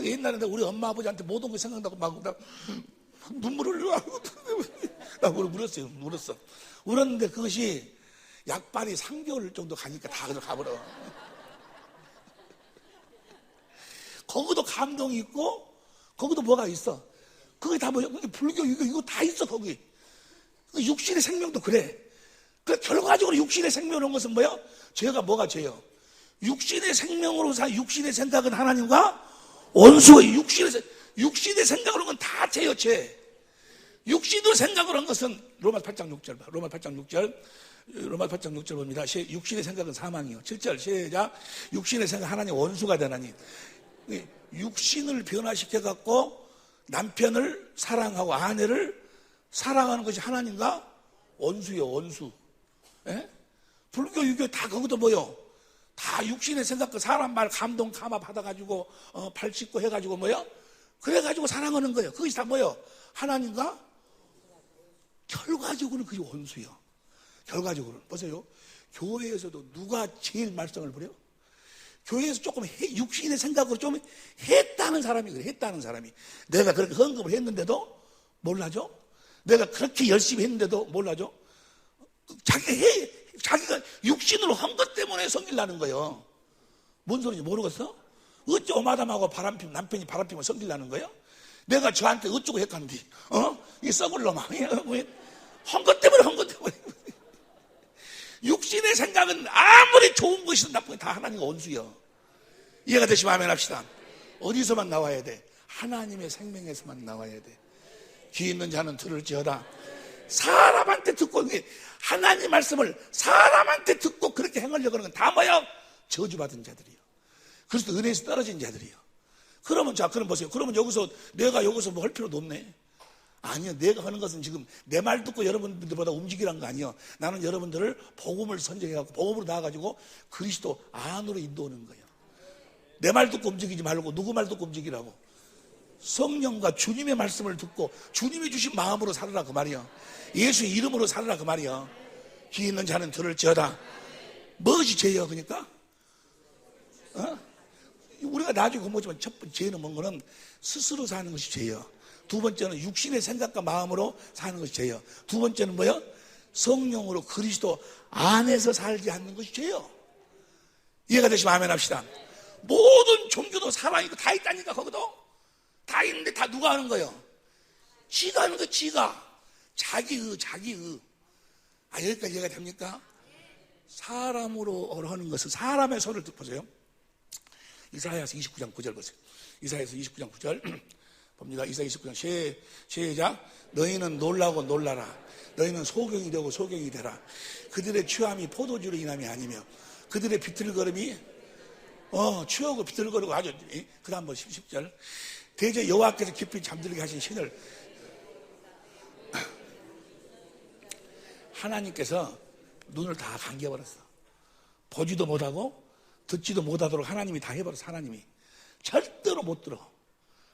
옛날에 우리 엄마 아버지한테 모든 거 생각나고 막 눈물을 흘리고 나 울었어요. 울었는데 그것이 약발이 3개월 정도 가니까 다 가버려. 거기도 감동이 있고 거기도 뭐가 있어. 그게 다 뭐야? 불교 이거 다 있어 거기. 육신의 생명도 그래. 그 결과적으로 육신의 생명이라는 것은 뭐야? 죄가 뭐가 죄요? 육신의 생명으로 육신의 생각은 하나님과 원수의 육신의 생각으로 건 다 죄요, 죄. 육신의 생각으로 한 것은 로마서 8장 6절 봐. 로마서 8장 6절 봅니다. 육신의 생각은 사망이요. 7절 시작. 육신의 생각 하나님 원수가 되나니. 육신을 변화시켜 갖고 남편을 사랑하고 아내를 사랑하는 것이 하나님과 원수요, 원수. 예? 불교, 유교 다 거기도 뭐요? 다 육신의 생각, 그 사람 말 감동, 감화 받아가지고, 발 씻고 해가지고 뭐요? 그래가지고 사랑하는 거예요. 그것이 다 뭐요? 하나님과 결과적으로는 그게 원수요. 결과적으로는. 보세요. 교회에서도 누가 제일 말썽을 부려? 교회에서 조금 육신의 생각으로 좀 했다는 사람이 그래. 했다는 사람이. 내가 그렇게 헌금을 했는데도 몰라줘? 내가 그렇게 열심히 했는데도 몰라줘? 자기가 육신으로 한 것 때문에 성질나는 거예요. 뭔 소리인지 모르겠어? 어쩌고 마담하고 남편이 바람피면 성질나는 거예요? 내가 저한테 어쩌고 했간디? 이 썩을 놈아. 한 것 때문에. 육신의 생각은 아무리 좋은 것이든 나쁜 게 다 하나님과 원수요. 이해가 되시면 아멘 합시다. 어디서만 나와야 돼? 하나님의 생명에서만 나와야 돼. 귀 있는 자는 들을지어다. 사람한테 듣고, 하나님 말씀을 사람한테 듣고 그렇게 행하려고 하는 건 다 뭐야? 저주받은 자들이요. 그래서 은혜에서 떨어진 자들이요. 그럼 보세요. 그러면 내가 여기서 뭐 할 필요도 없네. 아니요. 내가 하는 것은 지금 내 말 듣고 여러분들보다 움직이라는 거 아니에요. 나는 여러분들을 복음을 선정해갖고 복음으로 나아가지고 그리스도 안으로 인도하는 거예요. 내 말 듣고 움직이지 말고 누구 말 듣고 움직이라고. 성령과 주님의 말씀을 듣고 주님이 주신 마음으로 살아라 그 말이요. 예수의 이름으로 살아라 그 말이요. 귀 있는 자는 들을지어다. 무엇이 죄예요? 그러니까 우리가 나중에 공부하지만 첫 번째 죄는 뭔 거는 스스로 사는 것이 죄예요. 두 번째는 육신의 생각과 마음으로 사는 것이 죄예요. 두 번째는 뭐예요? 성령으로 그리스도 안에서 살지 않는 것이 죄예요. 이해가 되시면 아멘 합시다. 모든 종교도 사랑이고 다 있다니까. 거기도 다 있는데 다 누가 하는 거예요? 지가 하는 거. 지가 자기의 여기까지 이해가 됩니까? 사람으로 하는 것은 사람의 소리를 보세요. 이사야서 29장 9절 보세요. 이사야서 29장 9절 봅니다. 이사야 29장 시작. 너희는 놀라고 놀라라. 너희는 소경이 되고 소경이 되라. 그들의 취함이 포도주로 인함이 아니며 그들의 비틀거림이 추하고 비틀거리고 아주. 그 다음 10절 대저 여호와께서 깊이 잠들게 하신 신을 하나님께서 눈을 다 감겨버렸어. 보지도 못하고 듣지도 못하도록 하나님이 다 해버렸어. 하나님이 절대로 못 들어.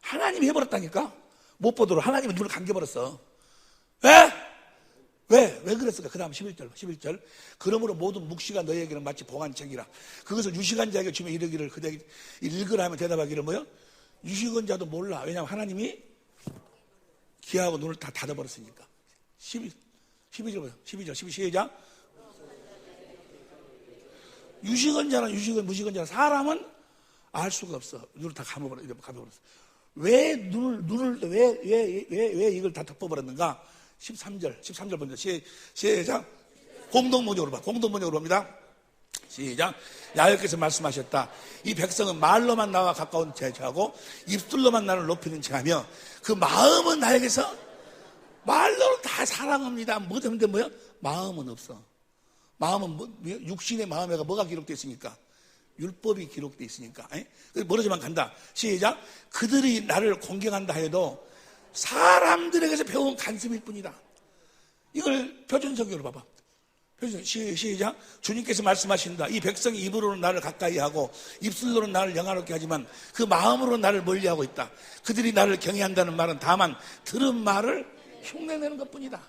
하나님이 해버렸다니까. 못 보도록 하나님이 눈을 감겨버렸어. 왜 그랬을까? 그 다음 11절 그러므로 모든 묵시가 너희에게는 마치 보관책이라 그것을 유식한 자에게 주며 이르기를 그대에게 읽으라 하면 대답하기를 뭐요? 유식한 자도 몰라. 왜냐하면 하나님이 귀하고 눈을 다 닫아버렸으니까. 12절 시작. 유식한 자는 무식한 자는 사람은 알 수가 없어. 눈을 다 감아버렸어. 왜 이걸 다 덮어버렸는가? 13절 먼저 시작. 공동번역으로 봐. 공동번역으로 봅니다. 시작. 야훼께서 말씀하셨다. 이 백성은 말로만 나와 가까운 자하고 입술로만 나를 높이는 자하며 그 마음은 나에게서 말로는 다 사랑합니다. 뭐든데 뭐야? 마음은 없어. 마음은 육신의 마음에가 뭐가 기록되어 있으니까? 율법이 기록되어 있으니까. 멀어지만 간다. 시작. 그들이 나를 공경한다 해도 사람들에게서 배운 간섭일 뿐이다. 이걸 표준성경으로 봐봐. 시작. 주님께서 말씀하신다. 이 백성이 입으로는 나를 가까이 하고 입술로는 나를 영화롭게 하지만 그 마음으로는 나를 멀리하고 있다. 그들이 나를 경외한다는 말은 다만 들은 말을 흉내내는 것뿐이다.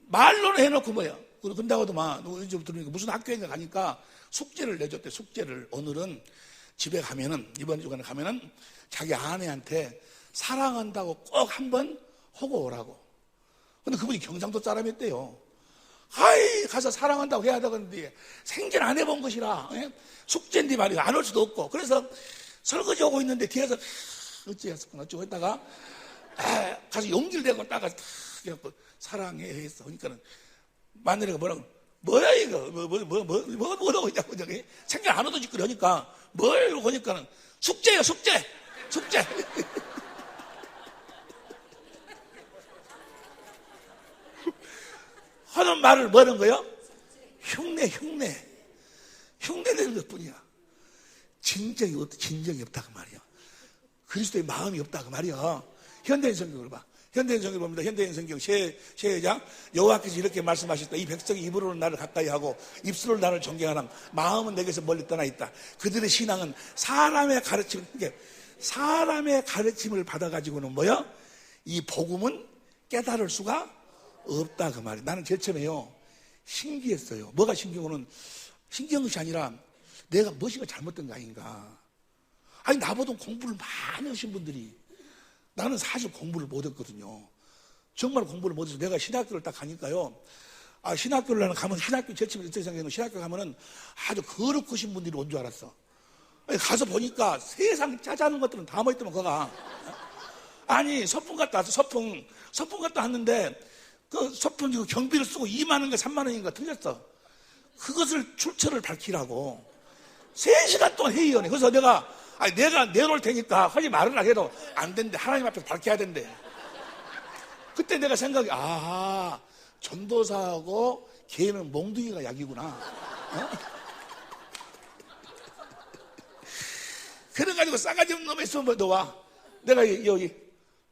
말로는 해놓고 뭐야. 근다고도만 무슨 학교에 가니까 숙제를 내줬대. 숙제를. 오늘은 집에 가면은, 이번 주간에 가면은 자기 아내한테 사랑한다고 꼭 한번 하고 오라고. 근데 그분이 경상도 사람이었대요. 아이, 가서 사랑한다고 해야 되는데 생전 안 해본 것이라, 예? 숙제인데 말이야. 안 올 수도 없고. 그래서 설거지 하고 있는데 뒤에서 어찌했었구나 어쩌고 했다가 가서 용기를 내고 따가 탁 사랑해 했어. 그러니까는 마누라가 뭐야 이거 뭐라고 했냐고 저기 생각 안 오도 짓고 그러니까 뭘 이러고 보니까는 숙제예요. 숙제 하는 말을 뭐라는 거예요? 흉내내는 것뿐이야. 진정이 없다 그 말이야. 그리스도의 마음이 없다 그 말이야. 현대인 성경을 봐. 현대인 성경을 봅니다. 현대인 성경 시작. 여호와께서 이렇게 말씀하셨다. 이 백성이 입으로는 나를 가까이 하고 입술로 나를 존경하나 마음은 내게서 멀리 떠나 있다. 그들의 신앙은 사람의 가르침을 받아가지고는 뭐야? 이 복음은 깨달을 수가 없다 그 말이야. 나는 제일 처음에요 신기했어요. 뭐가 신기한 것이 아니라 내가 무엇이가 잘못된 거 아닌가. 아니 나보다 공부를 많이 하신 분들이, 나는 사실 공부를 못했거든요. 정말 공부를 못해서 내가 신학교를 딱 가니까요. 신학교를 가면 신학교 제일 처음에 생각하는 신학교 가면은 아주 거룩하신 분들이 온 줄 알았어. 아니, 가서 보니까 세상 짜자는 것들은 다 모였더만 거가. 아니 서풍 갔다 왔어. 서풍 갔다 왔는데 그 서풍 경비를 쓰고 2만 원인가 3만 원인가 틀렸어. 그것을 출처를 밝히라고 3시간 동안 회의원에. 그래서 내가 내놓을 테니까 하지 말으라 해도 안 된대. 하나님 앞에서 밝혀야 된대. 그때 내가 생각이, 전도사하고 개는 몽둥이가 약이구나. 그래가지고 싸가지 없는 놈이 있으면 너와 내가 여기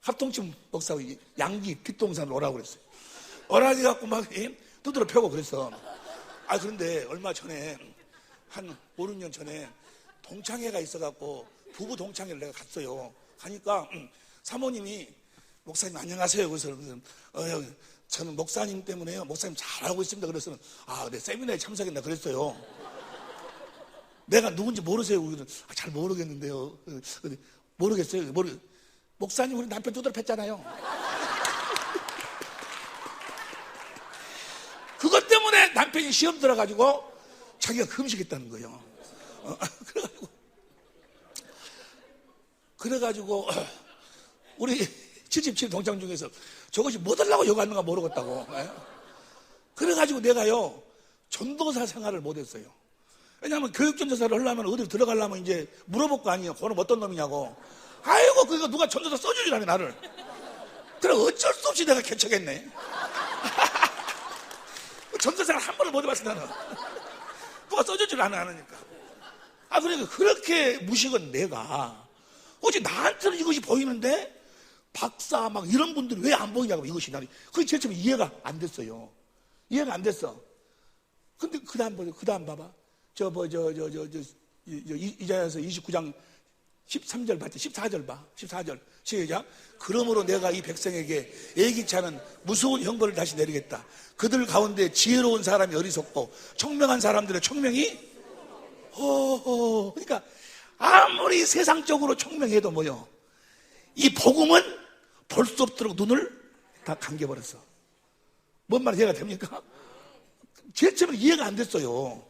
합동층 목사하고 양기 뒷동산으로 오라고 그랬어요. 오라지 갖고 막 두드러 펴고 그랬어. 그런데 얼마 전에 한 5, 6년 전에 동창회가 있어갖고 부부 동창회를 내가 갔어요. 가니까 사모님이 목사님 안녕하세요. 그래서 저는 목사님 때문에요. 목사님 잘하고 있습니다. 그래서 네 세미나에 참석했나 그랬어요. 내가 누군지 모르세요. 잘 모르겠는데요. 모르겠어요. 목사님 우리 남편 두드러 팼잖아요. 그것 때문에 남편이 시험 들어가지고 자기가 금식했다는 거예요. 그래가지고 우리 77 동창 중에서 저것이 뭐 달라고 여기 왔는가 모르겠다고. 그래가지고 내가요 전도사 생활을 못했어요. 왜냐하면 교육전도사를 하려면 어디 들어가려면 이제 물어볼 거 아니에요. 그놈 어떤 놈이냐고. 아이고 그러니까 누가 전도사 써주지라네 나를. 그래 어쩔 수 없이 내가 개척했네. 전도사를 한 번을 못 해봤어 나는. 누가 써주지를 않으니까. 그러니까 그렇게 무식은 내가 어째 나한테는 이것이 보이는데 박사 막 이런 분들이 왜 안 보이냐고. 이것이 나는 그게 제일 처음에 이해가 안 됐어요. 이해가 안 됐어. 근데 그 다음 봐봐. 이자야서 29장 13절 봤지? 14절 봐. 14절 시작. 그러므로 내가 이 백성에게 예기치 않은 무서운 형벌을 다시 내리겠다. 그들 가운데 지혜로운 사람이 어리석고 총명한 사람들의 총명이 그러니까 아무리 세상적으로 총명해도 뭐요, 이 복음은 볼 수 없도록 눈을 다 감겨버렸어. 뭔 말이 이해가 됩니까? 제일 처음에 이해가 안 됐어요.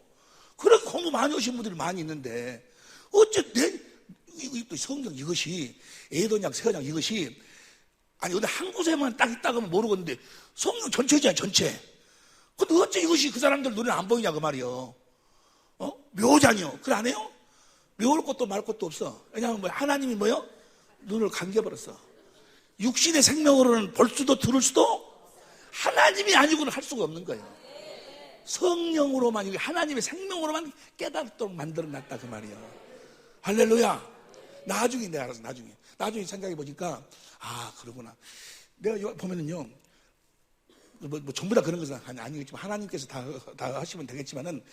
그렇게 공부 많이 오신 분들이 많이 있는데 어째 성경 이것이 에도냐 세언냐 이것이 어디 한 곳에만 딱 있다고 하면 모르겠는데 성경 전체잖아요. 전체. 근데 어째 이것이 그 사람들 눈에 안 보이냐 그 말이요. 묘자니요. 그래 안 해요? 묘할 것도 말 것도 없어. 왜냐하면 하나님이 눈을 감겨버렸어. 육신의 생명으로는 볼 수도 들을 수도 하나님이 아니고는 할 수가 없는 거예요. 성령으로만, 하나님의 생명으로만 깨닫도록 만들어놨다 그 말이에요. 할렐루야. 나중에 내가 알았어. 나중에 생각해 보니까 그러구나. 내가 보면은요 전부 다 그런 것은 아니겠지만 하나님께서 다 하시면 되겠지만은,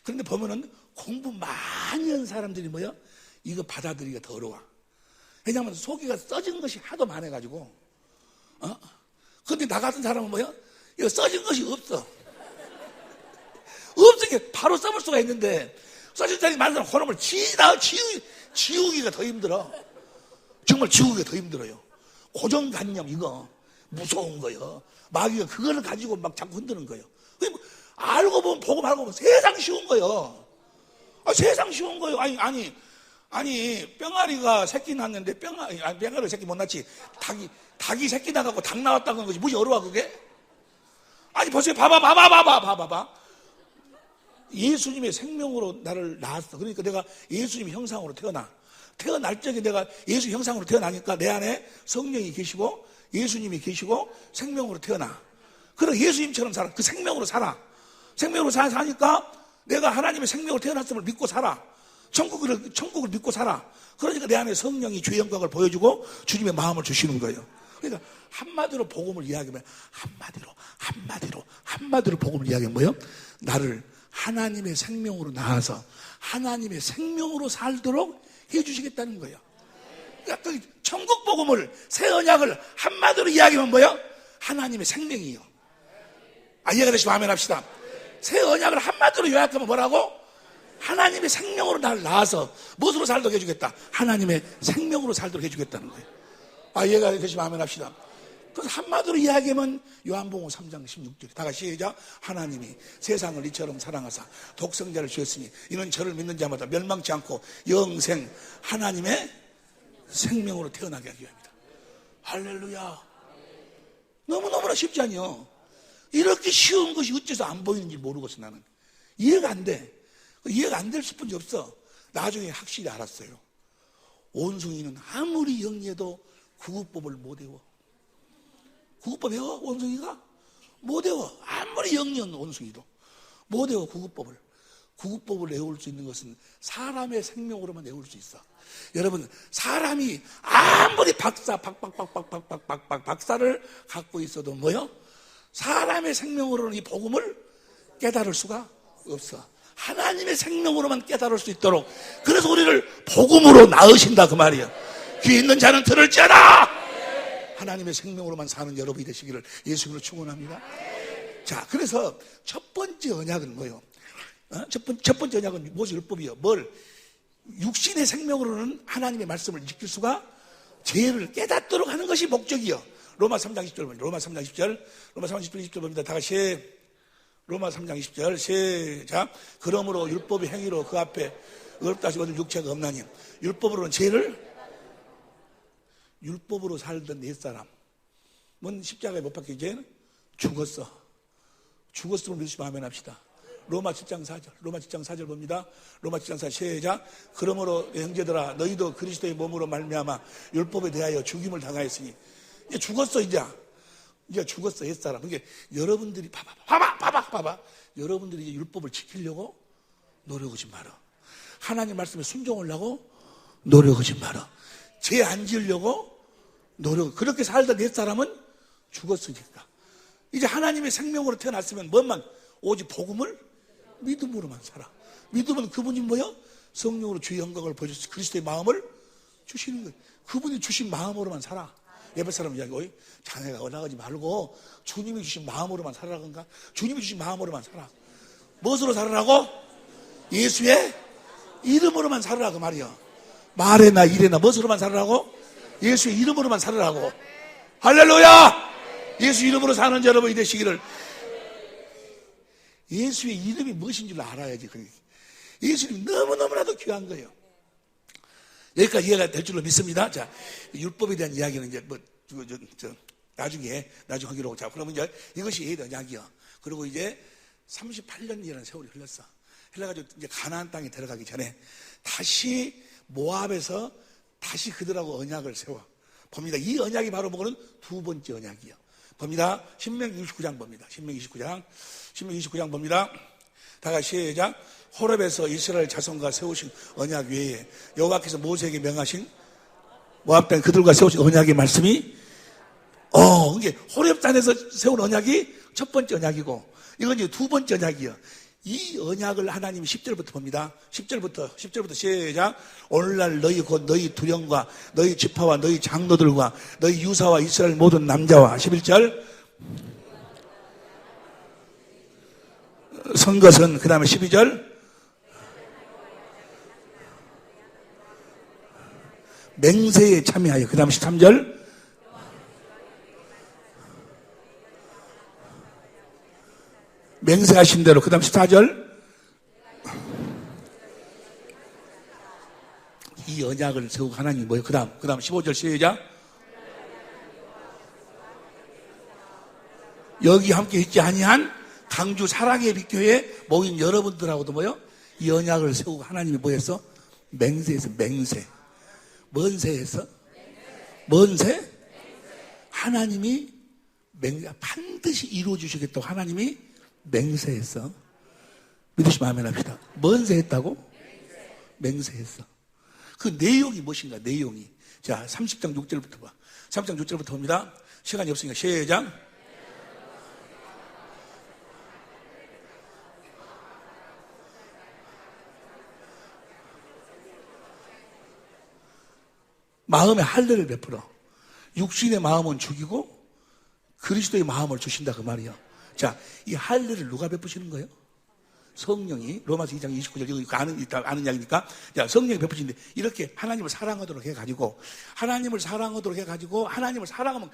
그런데 보면은 공부 많이 한 사람들이 뭐야? 이거 받아들이기가 더 어려워. 왜냐하면 속이가 써진 것이 하도 많아가지고. 그런데 나 같은 사람은 뭐야? 이거 써진 것이 없어. 없으니까 바로 써볼 수가 있는데, 써진 사람이 많은 사람 호름을 지우기가 더 힘들어. 정말 지우기가 더 힘들어요. 고정관념, 이거 무서운 거예요. 마귀가 그거를 가지고 막 자꾸 흔드는 거예요. 알고 보면, 보고 말고 보면 세상 쉬운 거예요. 세상 쉬운 거예요. 아니 뿅아리가 새끼 낳았는데 뿅아리가 새끼 못 낳지, 닭이 새끼 나가고 닭 나왔다는 것이 무지 어려워 그게? 아니 벌써 봐봐. 예수님의 생명으로 나를 낳았어. 그러니까 내가 예수님의 형상으로 태어날 적에 내가 예수 형상으로 태어나니까 내 안에 성령이 계시고 예수님이 계시고 생명으로 태어나. 그래 예수님처럼 살아. 그 생명으로 살아. 생명으로 사니까 내가 하나님의 생명으로 태어났음을 믿고 살아. 천국을 믿고 살아. 그러니까 내 안에 성령이 주의 영광을 보여주고 주님의 마음을 주시는 거예요. 그러니까 한마디로 복음을 이야기하면, 한마디로 복음을 이야기하면 뭐예요? 나를 하나님의 생명으로 낳아서 하나님의 생명으로 살도록 해주시겠다는 거예요. 그러니까 그 천국 복음을, 새 언약을 한마디로 이야기하면 뭐예요? 하나님의 생명이에요. 이해가 되시면 아멘 합시다. 새 언약을 한마디로 요약하면 뭐라고? 하나님의 생명으로 나를 낳아서 무엇으로 살도록 해주겠다? 하나님의 생명으로 살도록 해주겠다는 거예요. 이해가 되시면 아멘 합시다. 그래서 한마디로 이야기하면 요한복음 3장 16절 다 같이 시작. 하나님이 세상을 이처럼 사랑하사 독생자를 주셨으니 이는 저를 믿는 자마다 멸망치 않고 영생 하나님의 생명으로 태어나게 하기 위함이다. 할렐루야. 너무너무나 쉽지 않요. 이렇게 쉬운 것이 어째서 안 보이는지 모르겠어. 나는 이해가 안 돼. 이해가 안 될 수뿐이 없어. 나중에 확실히 알았어요. 원숭이는 아무리 영리해도 구구법을 못 외워. 구구법 외워? 원숭이가? 못 외워. 아무리 영리한 원숭이도 못 외워. 구구법을 외울 수 있는 것은 사람의 생명으로만 외울 수 있어. 여러분, 사람이 아무리 박사를 갖고 있어도 뭐요? 사람의 생명으로는 이 복음을 깨달을 수가 없어. 하나님의 생명으로만 깨달을 수 있도록, 그래서 우리를 복음으로 낳으신다 그 말이야. 귀 있는 자는 들을지어다. 하나님의 생명으로만 사는 여러분이 되시기를 예수님으로 축원합니다. 자, 그래서 첫 번째 언약은 뭐예요? 첫 번째 언약은 모세율법이요. 육신의 생명으로는 하나님의 말씀을 지킬 수가, 죄를 깨닫도록 하는 것이 목적이요. 로마 3장 10절 봅니다. 로마 3장 10절 봅니다. 다 같이 로마 3장 20절 시작. 그러므로 율법의 행위로 그 앞에 어렵다 하시거든 육체가 없나니 율법으로는 죄를, 율법으로 살던 옛사람은 십자가에 못 박혀 이제 죽었음을 믿으시면 아멘 합시다. 로마 7장 4절 봅니다. 로마 7장 4절 시작. 그러므로 형제들아 너희도 그리스도의 몸으로 말미암아 율법에 대하여 죽임을 당하였으니 이제 죽었어. 이제 죽었어 옛사람. 그러니까 여러분들이 봐봐. 여러분들이 이제 율법을 지키려고 노력하지 마라. 하나님 말씀에 순종하려고 노력하지 마라. 죄 안 지으려고 그렇게 살던 옛사람은 죽었으니까 이제 하나님의 생명으로 태어났으면 오직 복음을 믿음으로만 살아. 믿음은 그분이 뭐야? 성령으로 주의 영광을 보여주셔서 그리스도의 마음을 주시는 거예요. 그분이 주신 마음으로만 살아. 예배 사람 이야기, 자네가 올라가지 말고 주님이 주신 마음으로만 살아라건가? 주님이 주신 마음으로만 살아. 무엇으로 살아라고? 예수의 이름으로만 살아라 그 말이야. 말에나 일에나 무엇으로만 살아라고? 예수의 이름으로만 살아라고. 할렐루야. 예수 이름으로 사는 여러분이 되시기를. 예수의 이름이 무엇인 줄 알아야지. 예수님이 너무너무나도 귀한 거예요. 여기까지 이해가 될 줄로 믿습니다. 자, 율법에 대한 이야기는 이제 나중에 하기로. 자, 그러면 이제 이것이 언약이야. 그리고 이제 38년이라는 세월이 흘러가지고 이제 가나안 땅에 들어가기 전에 다시 모압에서 다시 그들하고 언약을 세워 봅니다. 이 언약이 바로 뭐는 두 번째 언약이요. 봅니다. 신명기 29장 봅니다. 신명기 29장 봅니다. 다 같이 시작. 호렙에서 이스라엘 자손과 세우신 언약 외에 여호와께서 모세에게 명하신 모압 땅 그들과 세우신 언약의 말씀이 이게 호렙산에서 세운 언약이 첫 번째 언약이고 이건 이제 두 번째 언약이요. 이 언약을 하나님이 10절부터 봅니다. 10절부터 시작. 오늘날 너희 곧 너희 두령과 너희 지파와 너희 장로들과 너희 유사와 이스라엘 모든 남자와 11절 선 것은 그 다음에 12절 맹세에 참여하여 그 다음에 13절 맹세하신 대로 그 다음 14절 이 언약을 세우고 하나님이 뭐예요? 그 다음 15절 시작 여기 함께 있지 아니한 강주 사랑의 빛교회에 모인 여러분들하고도 뭐요? 이 언약을 세우고 하나님이 뭐 했어? 맹세했어. 맹세. 뭔 세했어? 뭔 세? 하나님이 반드시 이루어 주시겠다고 하나님이 맹세했어. 믿으시면 아멘 합시다. 뭔 세했다고? 맹세했어. 그 내용이 무엇인가? 내용이. 자, 30장 6절부터 봐. 30장 6절부터 봅니다. 시간이 없으니까 시작. 마음의 할례를 베풀어. 육신의 마음은 죽이고 그리스도의 마음을 주신다 그 말이에요. 자, 이 할례를 누가 베푸시는 거예요? 성령이. 로마서 2장 29절 이거 아는 이야기니까. 자, 성령이 베푸시는데 이렇게 하나님을 사랑하도록 해가지고 하나님을 사랑하면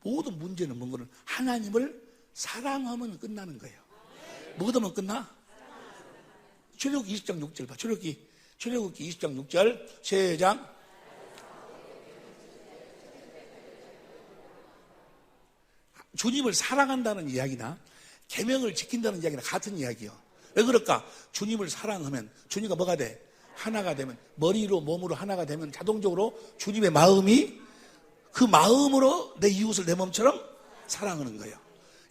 모든 문제는 뭔 거는 하나님을 사랑하면 끝나는 거예요. 뭐가 되면 끝나? 출애굽기 20장 6절 봐. 출애굽기 20장 6절 시작. 주님을 사랑한다는 이야기나 계명을 지킨다는 이야기나 같은 이야기예요. 왜 그럴까? 주님을 사랑하면 주님과 뭐가 돼? 하나가 되면 머리로 몸으로 하나가 되면 자동적으로 주님의 마음이 그 마음으로 내 이웃을 내 몸처럼 사랑하는 거예요.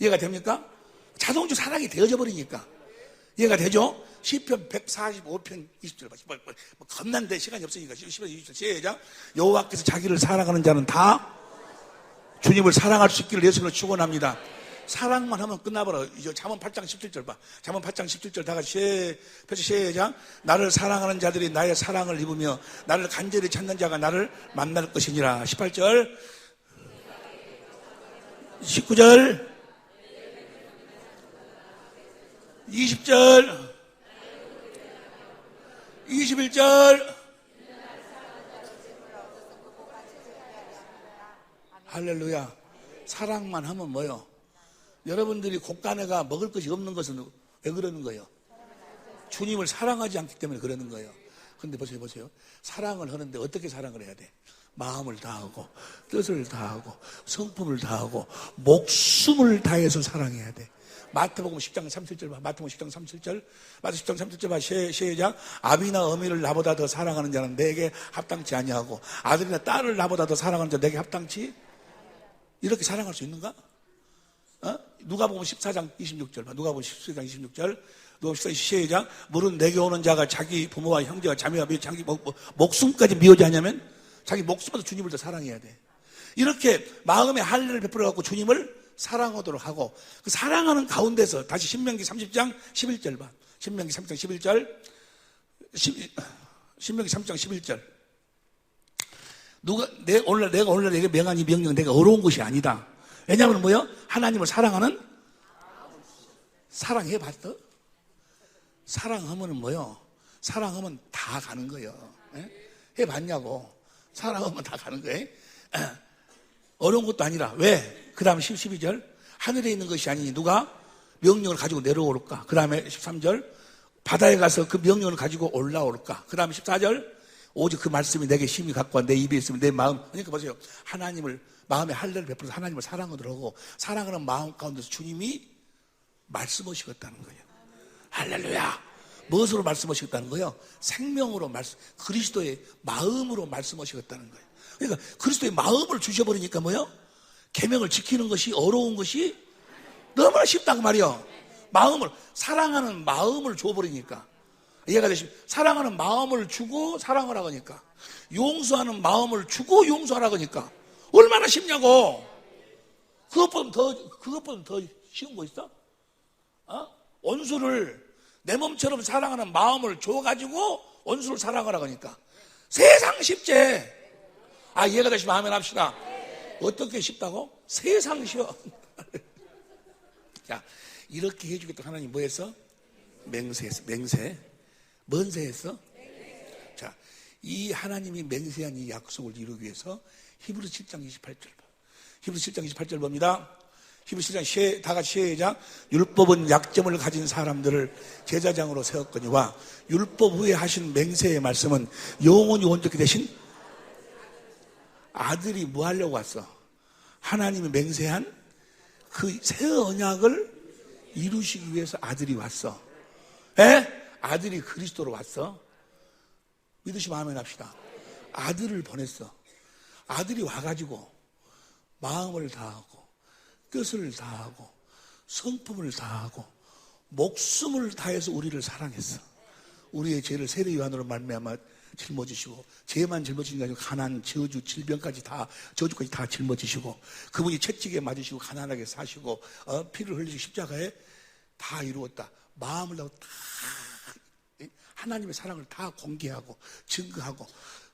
이해가 됩니까? 자동적으로 사랑이 되어져 버리니까. 이해가 되죠? 시편 145편 20절 봐. 뭐 겁난데 시간이 없으니까 10편 20절 시작. 여호와께서 자기를 사랑하는 자는 다 주님을 사랑할 수 있기를 예수님으로 축원합니다. 사랑만 하면 끝나버려. 이제 잠언 8장 17절 봐. 잠언 8장 17절 다 같이 시작. 나를 사랑하는 자들이 나의 사랑을 입으며 나를 간절히 찾는 자가 나를 만날 것이니라. 18절 19절 20절 21절 할렐루야. 사랑만 하면 뭐요? 여러분들이 곳간에가 먹을 것이 없는 것은 왜 그러는 거예요? 주님을 사랑하지 않기 때문에 그러는 거예요. 근데 보세요. 사랑을 하는데 어떻게 사랑을 해야 돼? 마음을 다하고 뜻을 다하고 성품을 다하고 목숨을 다해서 사랑해야 돼. 마태복음 10장 37절 봐. 마태복음 10장 37절. 마태복음 10장 37절 봐. 시작. 아비나 어미를 나보다 더 사랑하는 자는 내게 합당치 아니하고 아들이나 딸을 나보다 더 사랑하는 자는 내게 합당치. 이렇게 사랑할 수 있는가? 누가복음 14장 26절 봐. 누가복음 14장 26절. 누가복음 14장 시작. 물은 내게 오는 자가 자기 부모와 형제와 자매와 자기 목숨까지 미워지 않냐면 자기 목숨보다 주님을 더 사랑해야 돼. 이렇게 마음의 할례를 베풀어 갖고 주님을 사랑하도록 하고 그 사랑하는 가운데서 다시 신명기 30장 11절 봐. 신명기 30장 11절. 신명기 30장 11절. 내가 오늘 내게 명한 이 명령 내가 어려운 것이 아니다. 왜냐하면 뭐요? 하나님을 사랑하는 사랑해봤어? 사랑하면은 뭐요? 사랑하면 다 가는 거예요. 해봤냐고. 사랑하면 다 가는 거예요. 어려운 것도 아니라 왜? 그 다음에 12절 하늘에 있는 것이 아니니 누가 명령을 가지고 내려올까? 그 다음에 13절 바다에 가서 그 명령을 가지고 올라올까? 그 다음에 14절 오직 그 말씀이 내게 힘이 갖고 와 내 입에 있으면 내 마음. 그러니까 보세요. 하나님을 마음의 할례를 베풀어서 하나님을 사랑하도록 하고 사랑하는 마음 가운데서 주님이 말씀하시겠다는 거예요. 할렐루야. 무엇으로 말씀하시겠다는 거예요? 생명으로 그리스도의 마음으로 말씀하시겠다는 거예요. 그러니까 그리스도의 마음을 주셔버리니까 뭐예요? 계명을 지키는 것이 어려운 것이 너무나 쉽다고 말이에요. 사랑하는 마음을 줘버리니까. 이해가 되십니까? 사랑하는 마음을 주고 사랑을 하니까. 용서하는 마음을 주고 용서하라 그러니까. 얼마나 쉽냐고. 그것보다 더 쉬운 거 있어? 원수를 내 몸처럼 사랑하는 마음을 줘가지고 원수를 사랑하라고 하니까 세상 쉽지. 이해가 되시면 아멘 합시다. 어떻게 쉽다고? 세상 쉬워. 자, 이렇게 해주겠다 하나님 뭐 했어? 맹세했어. 맹세. 뭔 세했어? 자, 이 하나님이 맹세한 이 약속을 이루기 위해서 히브리서 7장 28절 봐. 히브리서 7장 28절 봅니다. 히브리서 7장 다 같이 시작. 율법은 약점을 가진 사람들을 제사장으로 세웠거니와 율법 후에 하신 맹세의 말씀은 영원히 온전히 되신 아들이 뭐 하려고 왔어? 하나님이 맹세한 그 새 언약을 이루시기 위해서 아들이 왔어. 아들이 그리스도로 왔어. 믿으시면 아멘 합시다. 아들을 보냈어. 아들이 와가지고 마음을 다하고 뜻을 다하고 성품을 다하고 목숨을 다해서 우리를 사랑했어. 우리의 죄를 세례 요한으로 말미암아 짊어지시고, 죄만 짊어지는 게 아니고 가난, 저주, 질병까지 다, 저주까지 다 짊어지시고, 그분이 채찍에 맞으시고 가난하게 사시고 피를 흘리시고 십자가에 다 이루었다. 마음을 다하고 다 하나님의 사랑을 다 공개하고 증거하고,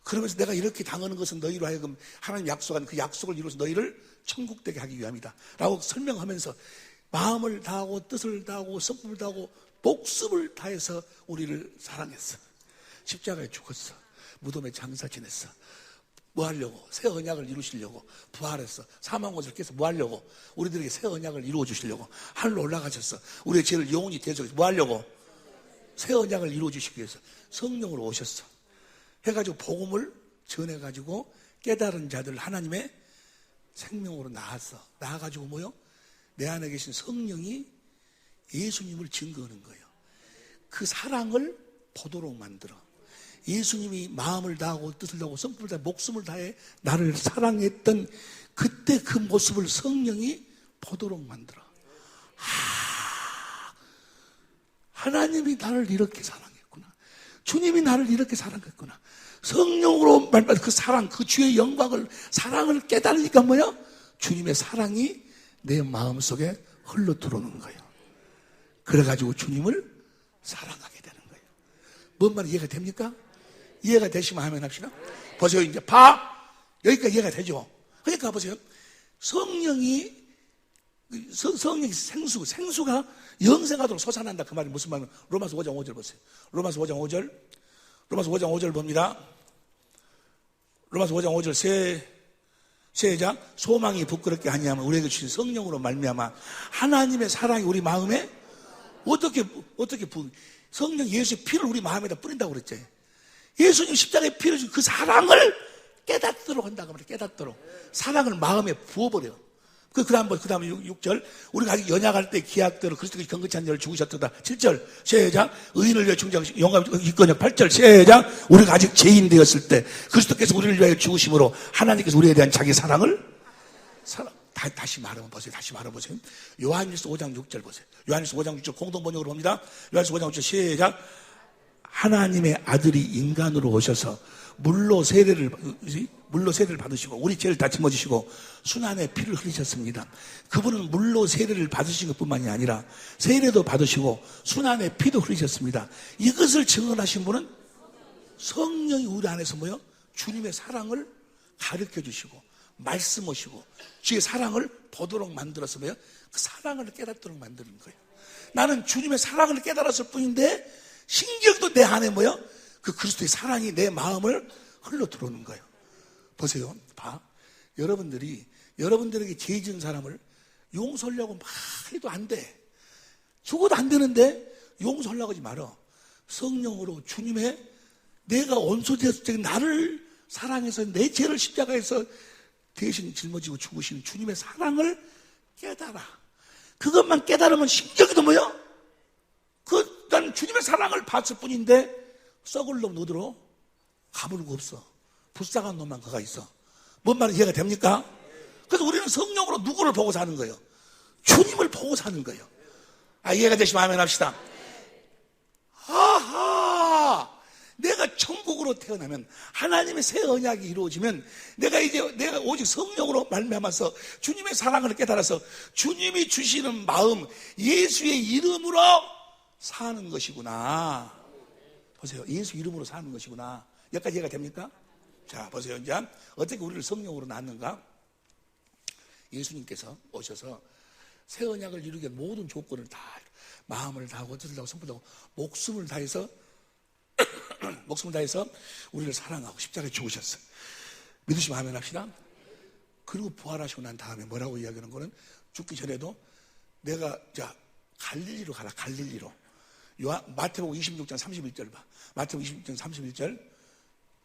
그러면서 내가 이렇게 당하는 것은 너희로 하여금 하나님 약속한 그 약속을 이루어서 너희를 천국 되게 하기 위함이다 라고 설명하면서 마음을 다하고 뜻을 다하고 성품을 다하고 목숨을 다해서 우리를 사랑했어. 십자가에 죽었어. 무덤에 장사 지냈어. 뭐 하려고? 새 언약을 이루시려고 부활했어. 사망 것을 깨서 뭐 하려고? 우리들에게 새 언약을 이루어 주시려고 하늘로 올라가셨어. 우리의 죄를 영원히 대속해서 뭐 하려고? 새 언약을 이루어 주시기 위해서 성령으로 오셨어. 해가지고 복음을 전해가지고 깨달은 자들 하나님의 생명으로 나아가지고 뭐요? 내 안에 계신 성령이 예수님을 증거하는 거예요. 그 사랑을 보도록 만들어. 예수님이 마음을 다하고 뜻을 다하고 성품을 다해 목숨을 다해 나를 사랑했던 그때 그 모습을 성령이 보도록 만들어. 하나님이 나를 이렇게 사랑했구나. 주님이 나를 이렇게 사랑했구나. 성령으로 말받은 그 사랑, 그 주의 영광을, 사랑을 깨달으니까 뭐야? 주님의 사랑이 내 마음속에 흘러 들어오는 거예요. 그래가지고 주님을 사랑하게 되는 거예요. 뭔 말이 이해가 됩니까? 이해가 되시면 하면 합시다. 보세요. 이제 여기까지 이해가 되죠? 그러니까 보세요. 성령이 생수가 영생하도록 솟아난다. 그 말이 무슨 말이냐면 로마서 5장 5절 보세요. 로마서 5장 5절 봅니다. 로마서 5장 5절 시작. 소망이 부끄럽게 아니하면 우리에게 주신 성령으로 말미암아 하나님의 사랑이 우리 마음에 어떻게 성령 예수의 피를 우리 마음에다 뿌린다고 그랬지. 예수님 십자가에 피를 주신 그 사랑을 깨닫도록 한다고 말이야. 깨닫도록 사랑을 마음에 부어버려. 그 다음에 6절. 우리가 아직 연약할 때 기약대로 그리스도께서 경건치 않은 자를 죽으셨도다. 7절 시작. 의인을 위해 충장 영광 있거냐. 8절 시작. 우리가 아직 죄인 되었을 때 그리스도께서 우리를 위하여 죽으심으로 하나님께서 우리에 대한 자기 사랑을 다시 말해보세요. 요한일서 5장 6절 보세요. 요한일서 5장 6절 공동번역으로 봅니다. 요한일서 5장 6절 시작. 하나님의 아들이 인간으로 오셔서 물로 세례를 받으시고 우리 죄를 다 짊어지시고 순환의 피를 흘리셨습니다. 그분은 물로 세례를 받으신 것뿐만이 아니라 세례도 받으시고 순환의 피도 흘리셨습니다. 이것을 증언하신 분은 성령이 우리 안에서 뭐요? 주님의 사랑을 가르쳐 주시고 말씀하시고 주의 사랑을 보도록 만들어서 뭐요? 그 사랑을 깨닫도록 만드는 거예요. 나는 주님의 사랑을 깨달았을 뿐인데 신경도 내 안에 뭐요? 그 그리스도의 사랑이 내 마음을 흘러 들어오는 거예요. 보세요. 여러분들에게 죄 지은 사람을 용서하려고 막 해도 안 돼. 죽어도 안 되는데 용서하려고 하지 말아. 성령으로 주님의 내가 원수 되었을 때 나를 사랑해서 내 죄를 십자가에서 대신 짊어지고 죽으시는 주님의 사랑을 깨달아. 그것만 깨달으면 신경도 뭐야? 난 주님의 사랑을 봤을 뿐인데 썩을 놈 너더러 가물고 없어. 불쌍한 놈만 거가 있어. 뭔 말인지 이해가 됩니까? 그래서 우리는 성령으로 누구를 보고 사는 거예요? 주님을 보고 사는 거예요. 이해가 되시면 아멘 합시다. 내가 천국으로 이름으로 태어나면, 하나님의 새 언약이 이루어지면, 내가 오직 성령으로 말미암아서 주님의 사랑을 깨달아서 주님이 주시는 마음, 예수의 이름으로 사는 것이구나. 보세요. 예수 이름으로 사는 것이구나. 여기까지 이해가 됩니까? 자, 보세요. 이제 어떻게 우리를 성령으로 낳았는가? 예수님께서 오셔서 새 언약을 이루기 위한 모든 조건을 다, 마음을 다하고 뜻을 다하고 성품을 다하고 목숨을 다해서 우리를 사랑하고 십자가에 죽으셨어요. 믿으시면 아멘 합시다. 그리고 부활하시고 난 다음에 뭐라고 이야기하는 거는, 죽기 전에도 내가 갈릴리로 가라. 갈릴리로. 마태복음 26장 31절 봐. 마태복음 26장 31절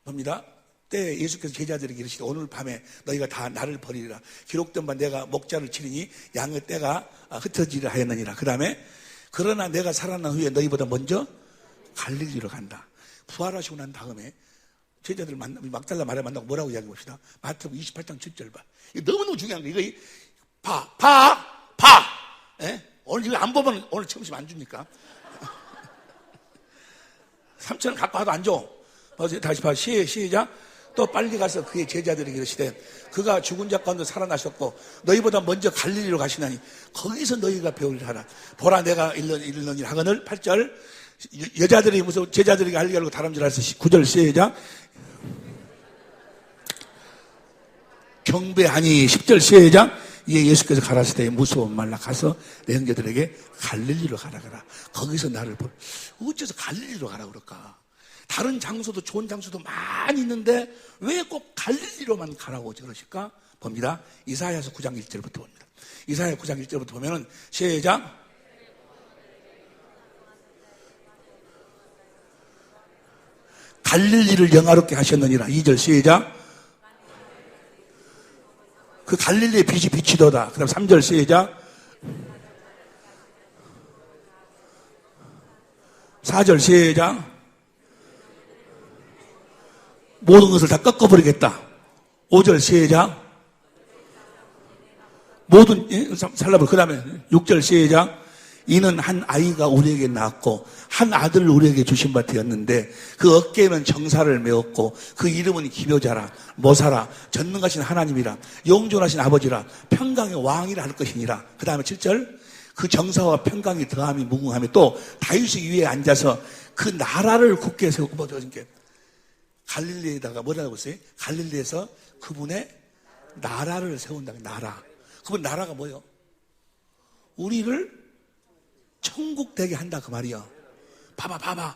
봅니다. 때 예수께서 제자들에게 이르시되 오늘 밤에 너희가 다 나를 버리리라. 기록된 바 내가 목자를 치리니 양의 떼가 흩어지리라 하였느니라. 그 다음에 그러나 내가 살아난 후에 너희보다 먼저 갈릴리로 간다. 부활하시고 난 다음에 제자들 막달라 마리아 만나고 뭐라고 이야기해 봅시다. 마태복음 28장 7절 봐. 이거 너무너무 중요한 거야. 이거 봐. 예? 오늘 이거 안 보면 오늘 점심 안 줍니까? 3,000원 갖고 와도 안 줘. 다시 봐. 시작. 또 빨리 가서 그의 제자들에게 이르시되 그가 죽은 자 가운데 살아나셨고 너희보다 먼저 갈릴리로 가시나니 거기서 너희가 배우리라 하라. 보라 내가 이르느니 하거늘. 8절. 여자들이 무서워 제자들에게 알게 하려고 다람질하여서 9절 시작. 경배하니. 10절 시작. 이에 예수께서 가라사대 무서워 말라. 가서 내 형제들에게 갈릴리로 가라. 거기서 나를 보라. 어째서 갈릴리로 가라 그럴까? 다른 장소도 좋은 장소도 많이 있는데 왜 꼭 갈릴리로만 가라고 그러실까? 봅니다. 이사야서 9장 1절부터 봅니다. 이사야 9장 1절부터 보면은 시작. 갈릴리를 영화롭게 하셨느니라. 2절 시작. 그 갈릴리의 빛이 비치도다. 그 다음 3절 시작. 4절 시작. 모든 것을 다 꺾어버리겠다. 5절 시작. 살라버. 그 다음에 6절 시작. 이는 한 아이가 우리에게 낳았고 한 아들을 우리에게 주신 바 되었는데 그 어깨에는 정사를 메었고 그 이름은 기묘자라 모사라 전능하신 하나님이라 영존하신 아버지라 평강의 왕이라 할 것이니라. 그 다음에 7절. 그 정사와 평강이 더함이 무궁하며 또 다윗의 위에 앉아서 그 나라를 굳게 세우고 뭐저게 갈릴리에다가 뭐라고 했어요? 갈릴리에서 그분의 나라를 세운다. 나라. 그분 나라가 뭐예요? 우리를 천국 되게 한다 그 말이야. 봐봐.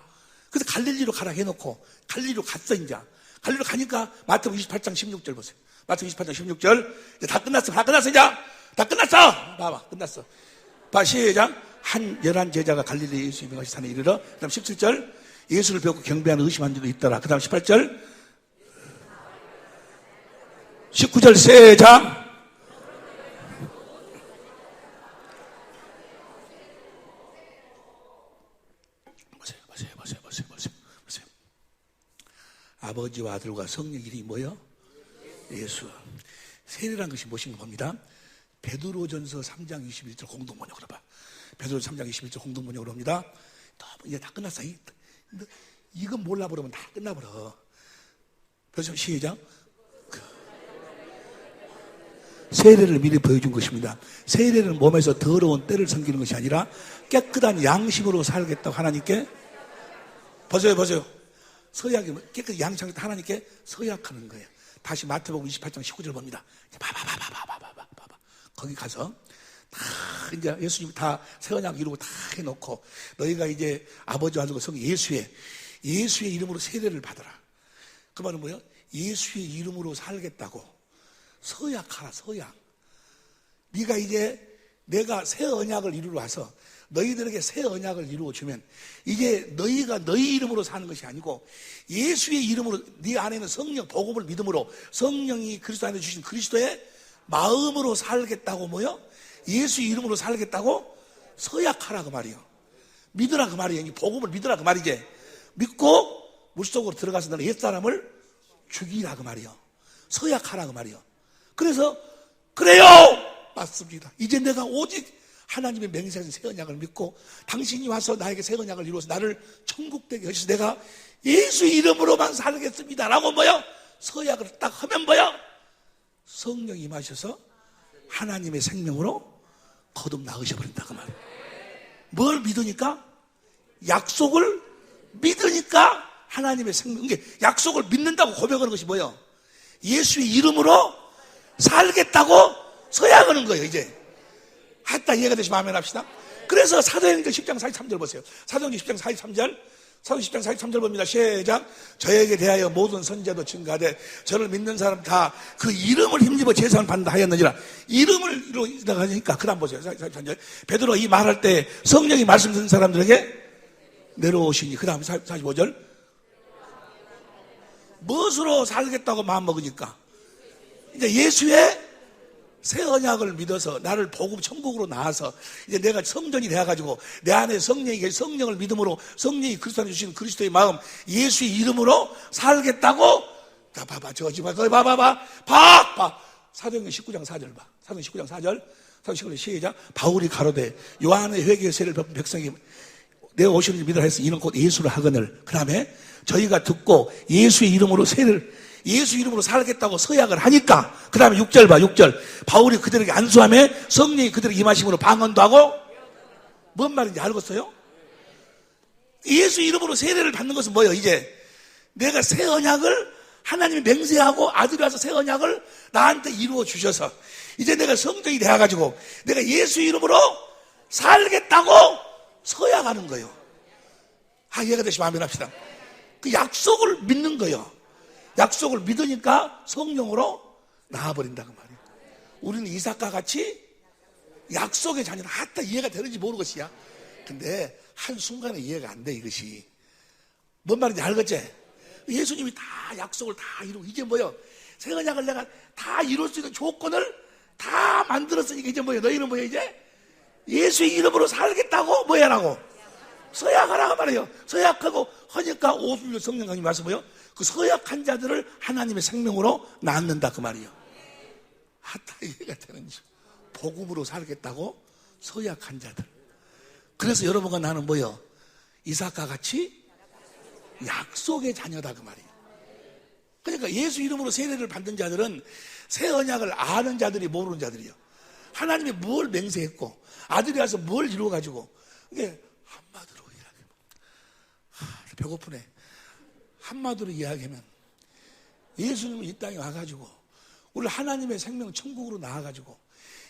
그래서 갈릴리로 가라 해놓고 갈릴리로 갔어. 이제 갈릴리로 가니까 마태복음 28장 16절 보세요. 마태복음 28장 16절. 이제 다 끝났어. 이제 다 끝났어. 봐봐. 끝났어. 봐. 시작. 한 11 제자가 갈릴리 예수 유명하신 산에 이르러. 그 다음 17절. 예수를 배우고 경배하는 의심한 자도 있더라. 그 다음 18절. 19절 시작. 보세요. 아버지와 아들과 성령 이름이 뭐예요? 예수. 세례라는 것이 무엇인가 봅니다. 베드로전서 3장 21절 공동번역으로 봐. 베드로전서 3장 21절 공동번역으로 합니다. 이제 다 끝났어. 이건 몰라버리면 다 끝나버려. 그래서 시작. 세례를 미리 보여준 것입니다. 세례는 몸에서 더러운 때를 섬기는 것이 아니라 깨끗한 양심으로 살겠다고 하나님께 보세요. 서약이 깨끗이 양심으로 하나님께 서약하는 거예요. 다시 마태복음 28장 19절 봅니다. 봐봐. 거기 가서 다 이제 예수님 다 새 언약 이루고 다 해놓고 너희가 이제 아버지와 아들과 성령 예수의 이름으로 세례를 받아라. 그 말은 뭐예요? 예수의 이름으로 살겠다고 서약하라. 서약. 네가 이제 내가 새 언약을 이루러 와서 너희들에게 새 언약을 이루어 주면 이제 너희가 너희 이름으로 사는 것이 아니고 예수의 이름으로 네 안에는 성령 복음을 믿음으로 성령이 그리스도 안에 주신 그리스도의 마음으로 살겠다고 뭐요? 예수 이름으로 살겠다고 서약하라 그 말이요. 믿으라 그 말이에요. 이 복음을 믿으라 그 말이지. 믿고 물속으로 들어가서 너는 옛사람을 죽이라 그 말이요. 서약하라 그 말이요. 그래서 그래요. 맞습니다. 이제 내가 오직 하나님의 맹세하신 새 언약을 믿고 당신이 와서 나에게 새 언약을 이루어서 나를 천국 되게 하셔서 내가 예수 이름으로만 살겠습니다 라고 뭐요? 서약을 딱 하면 뭐요? 성령이 임하셔서 하나님의 생명으로 거듭 나으셔버린다 그 말이에요. 뭘 믿으니까? 약속을 믿으니까 하나님의 생명. 이게 약속을 믿는다고 고백하는 것이 뭐예요? 예수의 이름으로 살겠다고 서약하는 거예요. 이제 하다 이해가 되시면 아멘 합시다. 그래서 사도행전 10장 43절 보세요. 사도행전 10장 43절, 사도행전 10장 43절 봅니다. 시작. 저에게 대하여 모든 선지자도 증가하되 저를 믿는 사람 다 그 이름을 힘입어 제사를 받는다 하였느니라. 이름을 이루어가니까 그 다음 보세요. 43절. 베드로가 이 말할 때 성령이 말씀 듣는 사람들에게 내려오시니. 그 다음 45절. 무엇으로 살겠다고 마음먹으니까 이제 예수의 새 언약을 믿어서 나를 복음 천국으로 나와서 이제 내가 성전이 되어가지고 내 안에 성령이 성령을 믿음으로 성령이 그리스도 안에 주신 그리스도의 마음 예수의 이름으로 살겠다고. 자 봐봐 저지 봐 거기 봐봐 사도행전 19장 4절 봐. 사도행전 19장 4절 사도행전 19장 시작. 바울이 가로되 요한의 회개의 세를 베푼 백성이 내가 오시는 줄 믿으라 해서 이는 곧 예수를 하거늘. 그 다음에 저희가 듣고 예수의 이름으로 예수 이름으로 살겠다고 서약을 하니까 그 다음에 6절 봐. 6절 바울이 그들에게 안수하며 성령이 그들에게 임하심으로 방언도 하고. 뭔 말인지 알겠어요? 예수 이름으로 세례를 받는 것은 뭐예요? 이제 내가 새 언약을 하나님이 맹세하고 아들이 와서 새 언약을 나한테 이루어 주셔서 이제 내가 성전이 되어가지고 내가 예수 이름으로 살겠다고 서약하는 거예요. 이해가 되시면 아멘 합시다. 그 약속을 믿는 거예요. 약속을 믿으니까 성령으로 나와버린다 그 말이에요. 우리는 이삭과 같이 약속의 자녀는 하다 이해가 되는지 모르겠어요. 근데 한순간에 이해가 안 돼 이것이. 뭔 말인지 알겠지? 예수님이 다 약속을 다 이루고 이제 뭐요? 새 언약을 내가 다 이룰 수 있는 조건을 다 만들었으니까 이제 뭐예요? 너희는 뭐예요 이제? 예수의 이름으로 살겠다고 뭐 해라고? 서약하라고 말해요. 서약하고 하니까 50일 성령님이 말씀 뭐예요? 그 서약한 자들을 하나님의 생명으로 낳는다 그 말이에요. 하다 이해가 되는지. 복음으로 살겠다고 서약한 자들. 그래서 여러분과 나는 뭐예요? 이삭과 같이 약속의 자녀다 그 말이에요. 그러니까 예수 이름으로 세례를 받는 자들은 새 언약을 아는 자들이 모르는 자들이에요. 하나님이 뭘 맹세했고 아들이 와서 뭘 이루어가지고 이게 한마디로 이야기하면 배고프네. 한마디로 이야기하면 예수님은 이 땅에 와가지고 우리 하나님의 생명 천국으로 나와가지고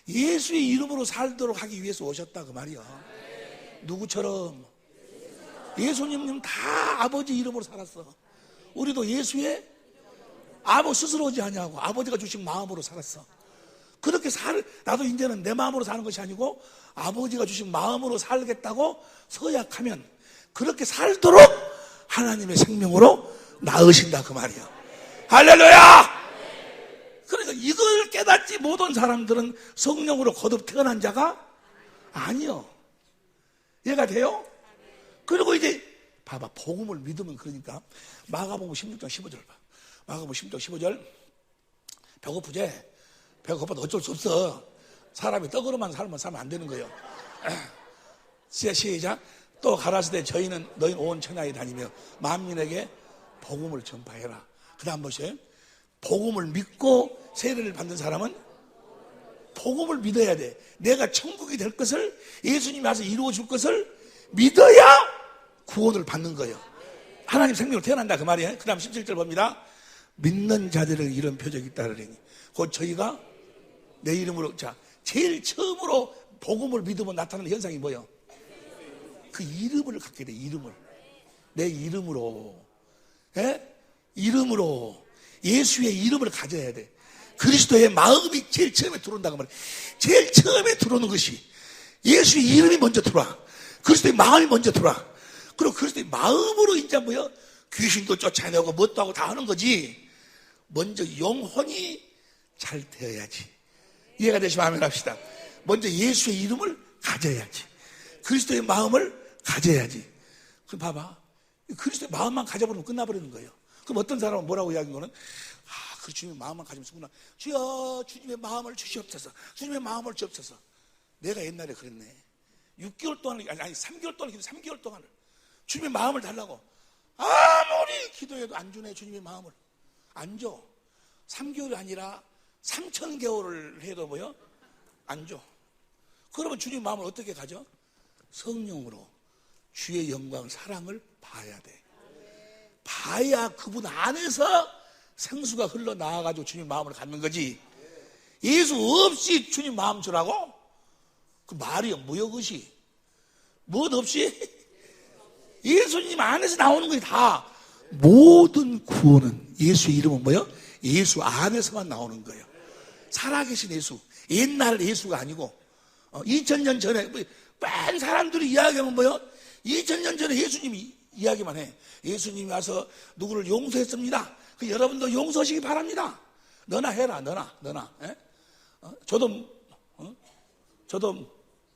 예수의 이름으로 살도록 하기 위해서 오셨다 그 말이야. 누구처럼? 예수님은 다 아버지 이름으로 살았어. 우리도 예수의 아버 스스로 오지 아니하고 아버지가 주신 마음으로 살았어. 그렇게 나도 이제는 내 마음으로 사는 것이 아니고 아버지가 주신 마음으로 살겠다고 서약하면 그렇게 살도록 하나님의 생명으로 낳으신다 그 말이야. 할렐루야! 그러니까 이걸 깨닫지 못한 사람들은 성령으로 거듭 태어난 자가 아니요. 이해가 돼요? 그리고 이제 봐봐 복음을 믿으면 그러니까 마가복음 16장 15절 봐. 마가복음 16장 15절 배고프지? 배고파도 어쩔 수 없어. 사람이 떡으로만 살면 안 되는 거예요. 시작. 또 가라사대 너희는 온 천하에 다니며 만민에게 복음을 전파해라. 그 다음 보세요. 복음을 믿고 세례를 받는 사람은 복음을 믿어야 돼. 내가 천국이 될 것을 예수님이 와서 이루어 줄 것을 믿어야 구원을 받는 거예요. 하나님 생명으로 태어난다 그 말이에요. 그 다음 17절 봅니다. 믿는 자들에게 이런 표적이 따르리니 곧 저희가 내 이름으로. 자, 제일 처음으로 복음을 믿으면 나타나는 현상이 뭐예요? 그 이름을 갖게 돼. 이름을 내 이름으로. 이름으로 예수의 이름을 가져야 돼. 그리스도의 마음이 제일 처음에 들어온다고 말이에요. 제일 처음에 들어오는 것이 예수의 이름이 먼저 들어와. 그리스도의 마음이 먼저 들어와. 그리고 그리스도의 마음으로 이제 뭐야? 귀신도 쫓아내고 뭣도 하고 다 하는 거지. 먼저 영혼이 잘 되어야지. 이해가 되시면 아멘 합시다. 먼저 예수의 이름을 가져야지. 그리스도의 마음을 가져야지. 그럼 봐봐. 그리스도의 마음만 가져버리면 끝나버리는 거예요. 그럼 어떤 사람은 뭐라고 이야기하는 거는 그 주님의 마음만 가지면 쓰구나. 주여 주님의 마음을 주시옵소서. 주님의 마음을 주옵소서. 내가 옛날에 그랬네. 6개월 동안, 아니 3개월 동안 기도, 3개월 동안을 주님의 마음을 달라고 아무리 기도해도 안 주네. 주님의 마음을 안 줘. 3개월이 아니라 3,000개월을 해도 뭐요? 안 줘. 그러면 주님 마음을 어떻게 가져? 성령으로 주의 영광, 사랑을 봐야 돼. 봐야 그분 안에서 생수가 흘러나와가지고 주님 마음을 갖는 거지. 예수 없이 주님 마음 주라고? 그 말이요, 무역의시. 무엇 없이? 예수님 안에서 나오는 거지 다. 모든 구원은 예수의 이름은 뭐요? 예수 안에서만 나오는 거예요. 살아계신 예수. 옛날 예수가 아니고 2000년 전에 많은 사람들이 이야기하면 뭐요? 2000년 전에 예수님이 이야기만 해. 예수님이 와서 누구를 용서했습니다. 그 여러분도 용서하시기 바랍니다. 너나 해라. 너나. 저도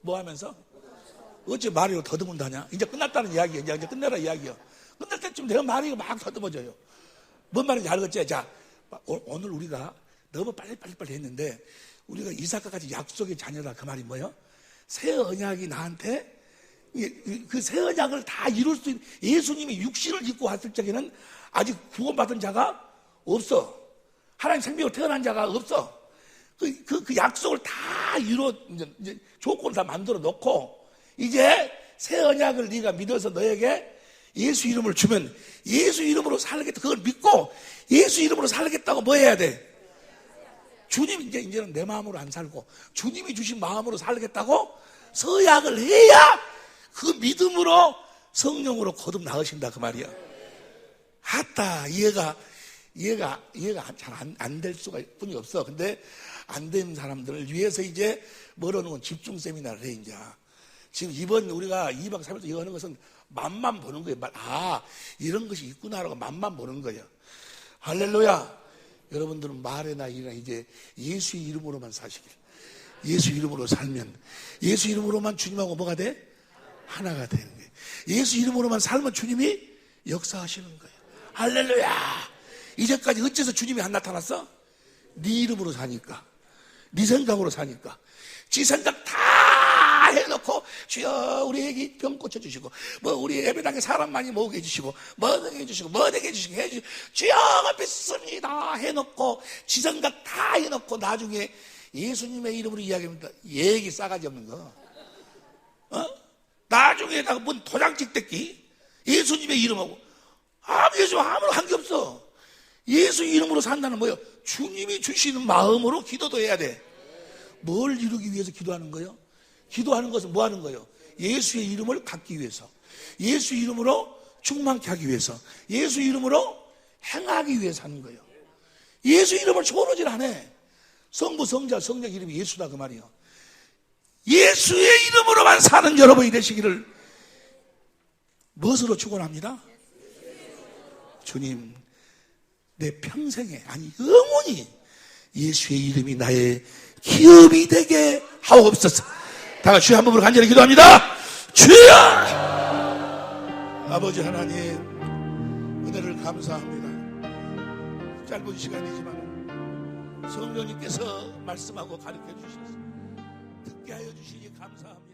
뭐 하면서 어째 말이 더듬은다냐? 이제 끝났다는 이야기야. 이제 끝내라 이야기야. 끝날 때쯤 내가 말이 막 더듬어져요. 뭔 말인지 알겠지? 자, 오늘 우리가 너무 빨리 했는데 우리가 이삭과 같이 약속의 자녀다. 그 말이 뭐예요? 새 언약이 나한테 그 새 언약을 다 이룰 수 있는, 예수님이 육신을 입고 왔을 적에는 아직 구원받은 자가 없어. 하나님 생명으로 태어난 자가 없어. 그 약속을 다 이제 조건을 다 만들어 놓고 이제 새 언약을 네가 믿어서 너에게 예수 이름을 주면 예수 이름으로 살겠다. 그걸 믿고 예수 이름으로 살겠다고 뭐 해야 돼? 주님 이제는 내 마음으로 안 살고 주님이 주신 마음으로 살겠다고 서약을 해야 그 믿음으로 성령으로 거듭 나으신다 그 말이야. 아따 이해가 잘 안 될 수가 뿐이 없어. 근데 안 되는 사람들을 위해서 이제 뭐라는 건 집중 세미나를 해. 이제 지금 이번 우리가 2박 3일 이거 하는 것은 맛만 보는 거예요. 이런 것이 있구나라고 맛만 보는 거예요. 할렐루야. 여러분들은 말이나 일이나 이제 예수의 이름으로만 사시길. 예수 이름으로 살면 예수 이름으로만 주님하고 뭐가 돼? 하나가 되는 거예요. 예수 이름으로만 살면 주님이 역사하시는 거예요. 할렐루야. 이제까지 어째서 주님이 안 나타났어? 네 이름으로 사니까, 네 생각으로 사니까. 지 생각 다 해놓고 주여 우리 애기 병 고쳐주시고 뭐 우리 예배당에 사람 많이 모으게 해주시고 뭐 해주시고 뭐 해주시고 주여 믿습니다 해놓고 지 생각 다 해놓고 나중에 예수님의 이름으로 이야기합니다. 얘기 싸가지 없는 거. 나중에다가 뭔 도장 찍댔기? 예수님의 이름하고 예수 아무런 관계 없어. 예수 이름으로 산다는 뭐예요? 주님이 주시는 마음으로 기도도 해야 돼. 뭘 이루기 위해서 기도하는 거예요? 기도하는 것은 뭐 하는 거예요? 예수의 이름을 갖기 위해서, 예수 이름으로 충만케 하기 위해서, 예수 이름으로 행하기 위해서 하는 거예요. 예수 이름을 초월하질 않아. 성부, 성자, 성령 이름이 예수다 그 말이에요. 예수의 이름으로만 사는 여러분이 되시기를 무엇으로 축원합니다? 주님, 내 평생에 아니 영원히 예수의 이름이 나의 기업이 되게 하옵소서. 다 같이 한 번으로 간절히 기도합니다. 주여! 아버지 하나님, 은혜를 감사합니다. 짧은 시간이지만 성령님께서 말씀하고 가르쳐 주셔서 듣게 하여 주시니 감사합니다.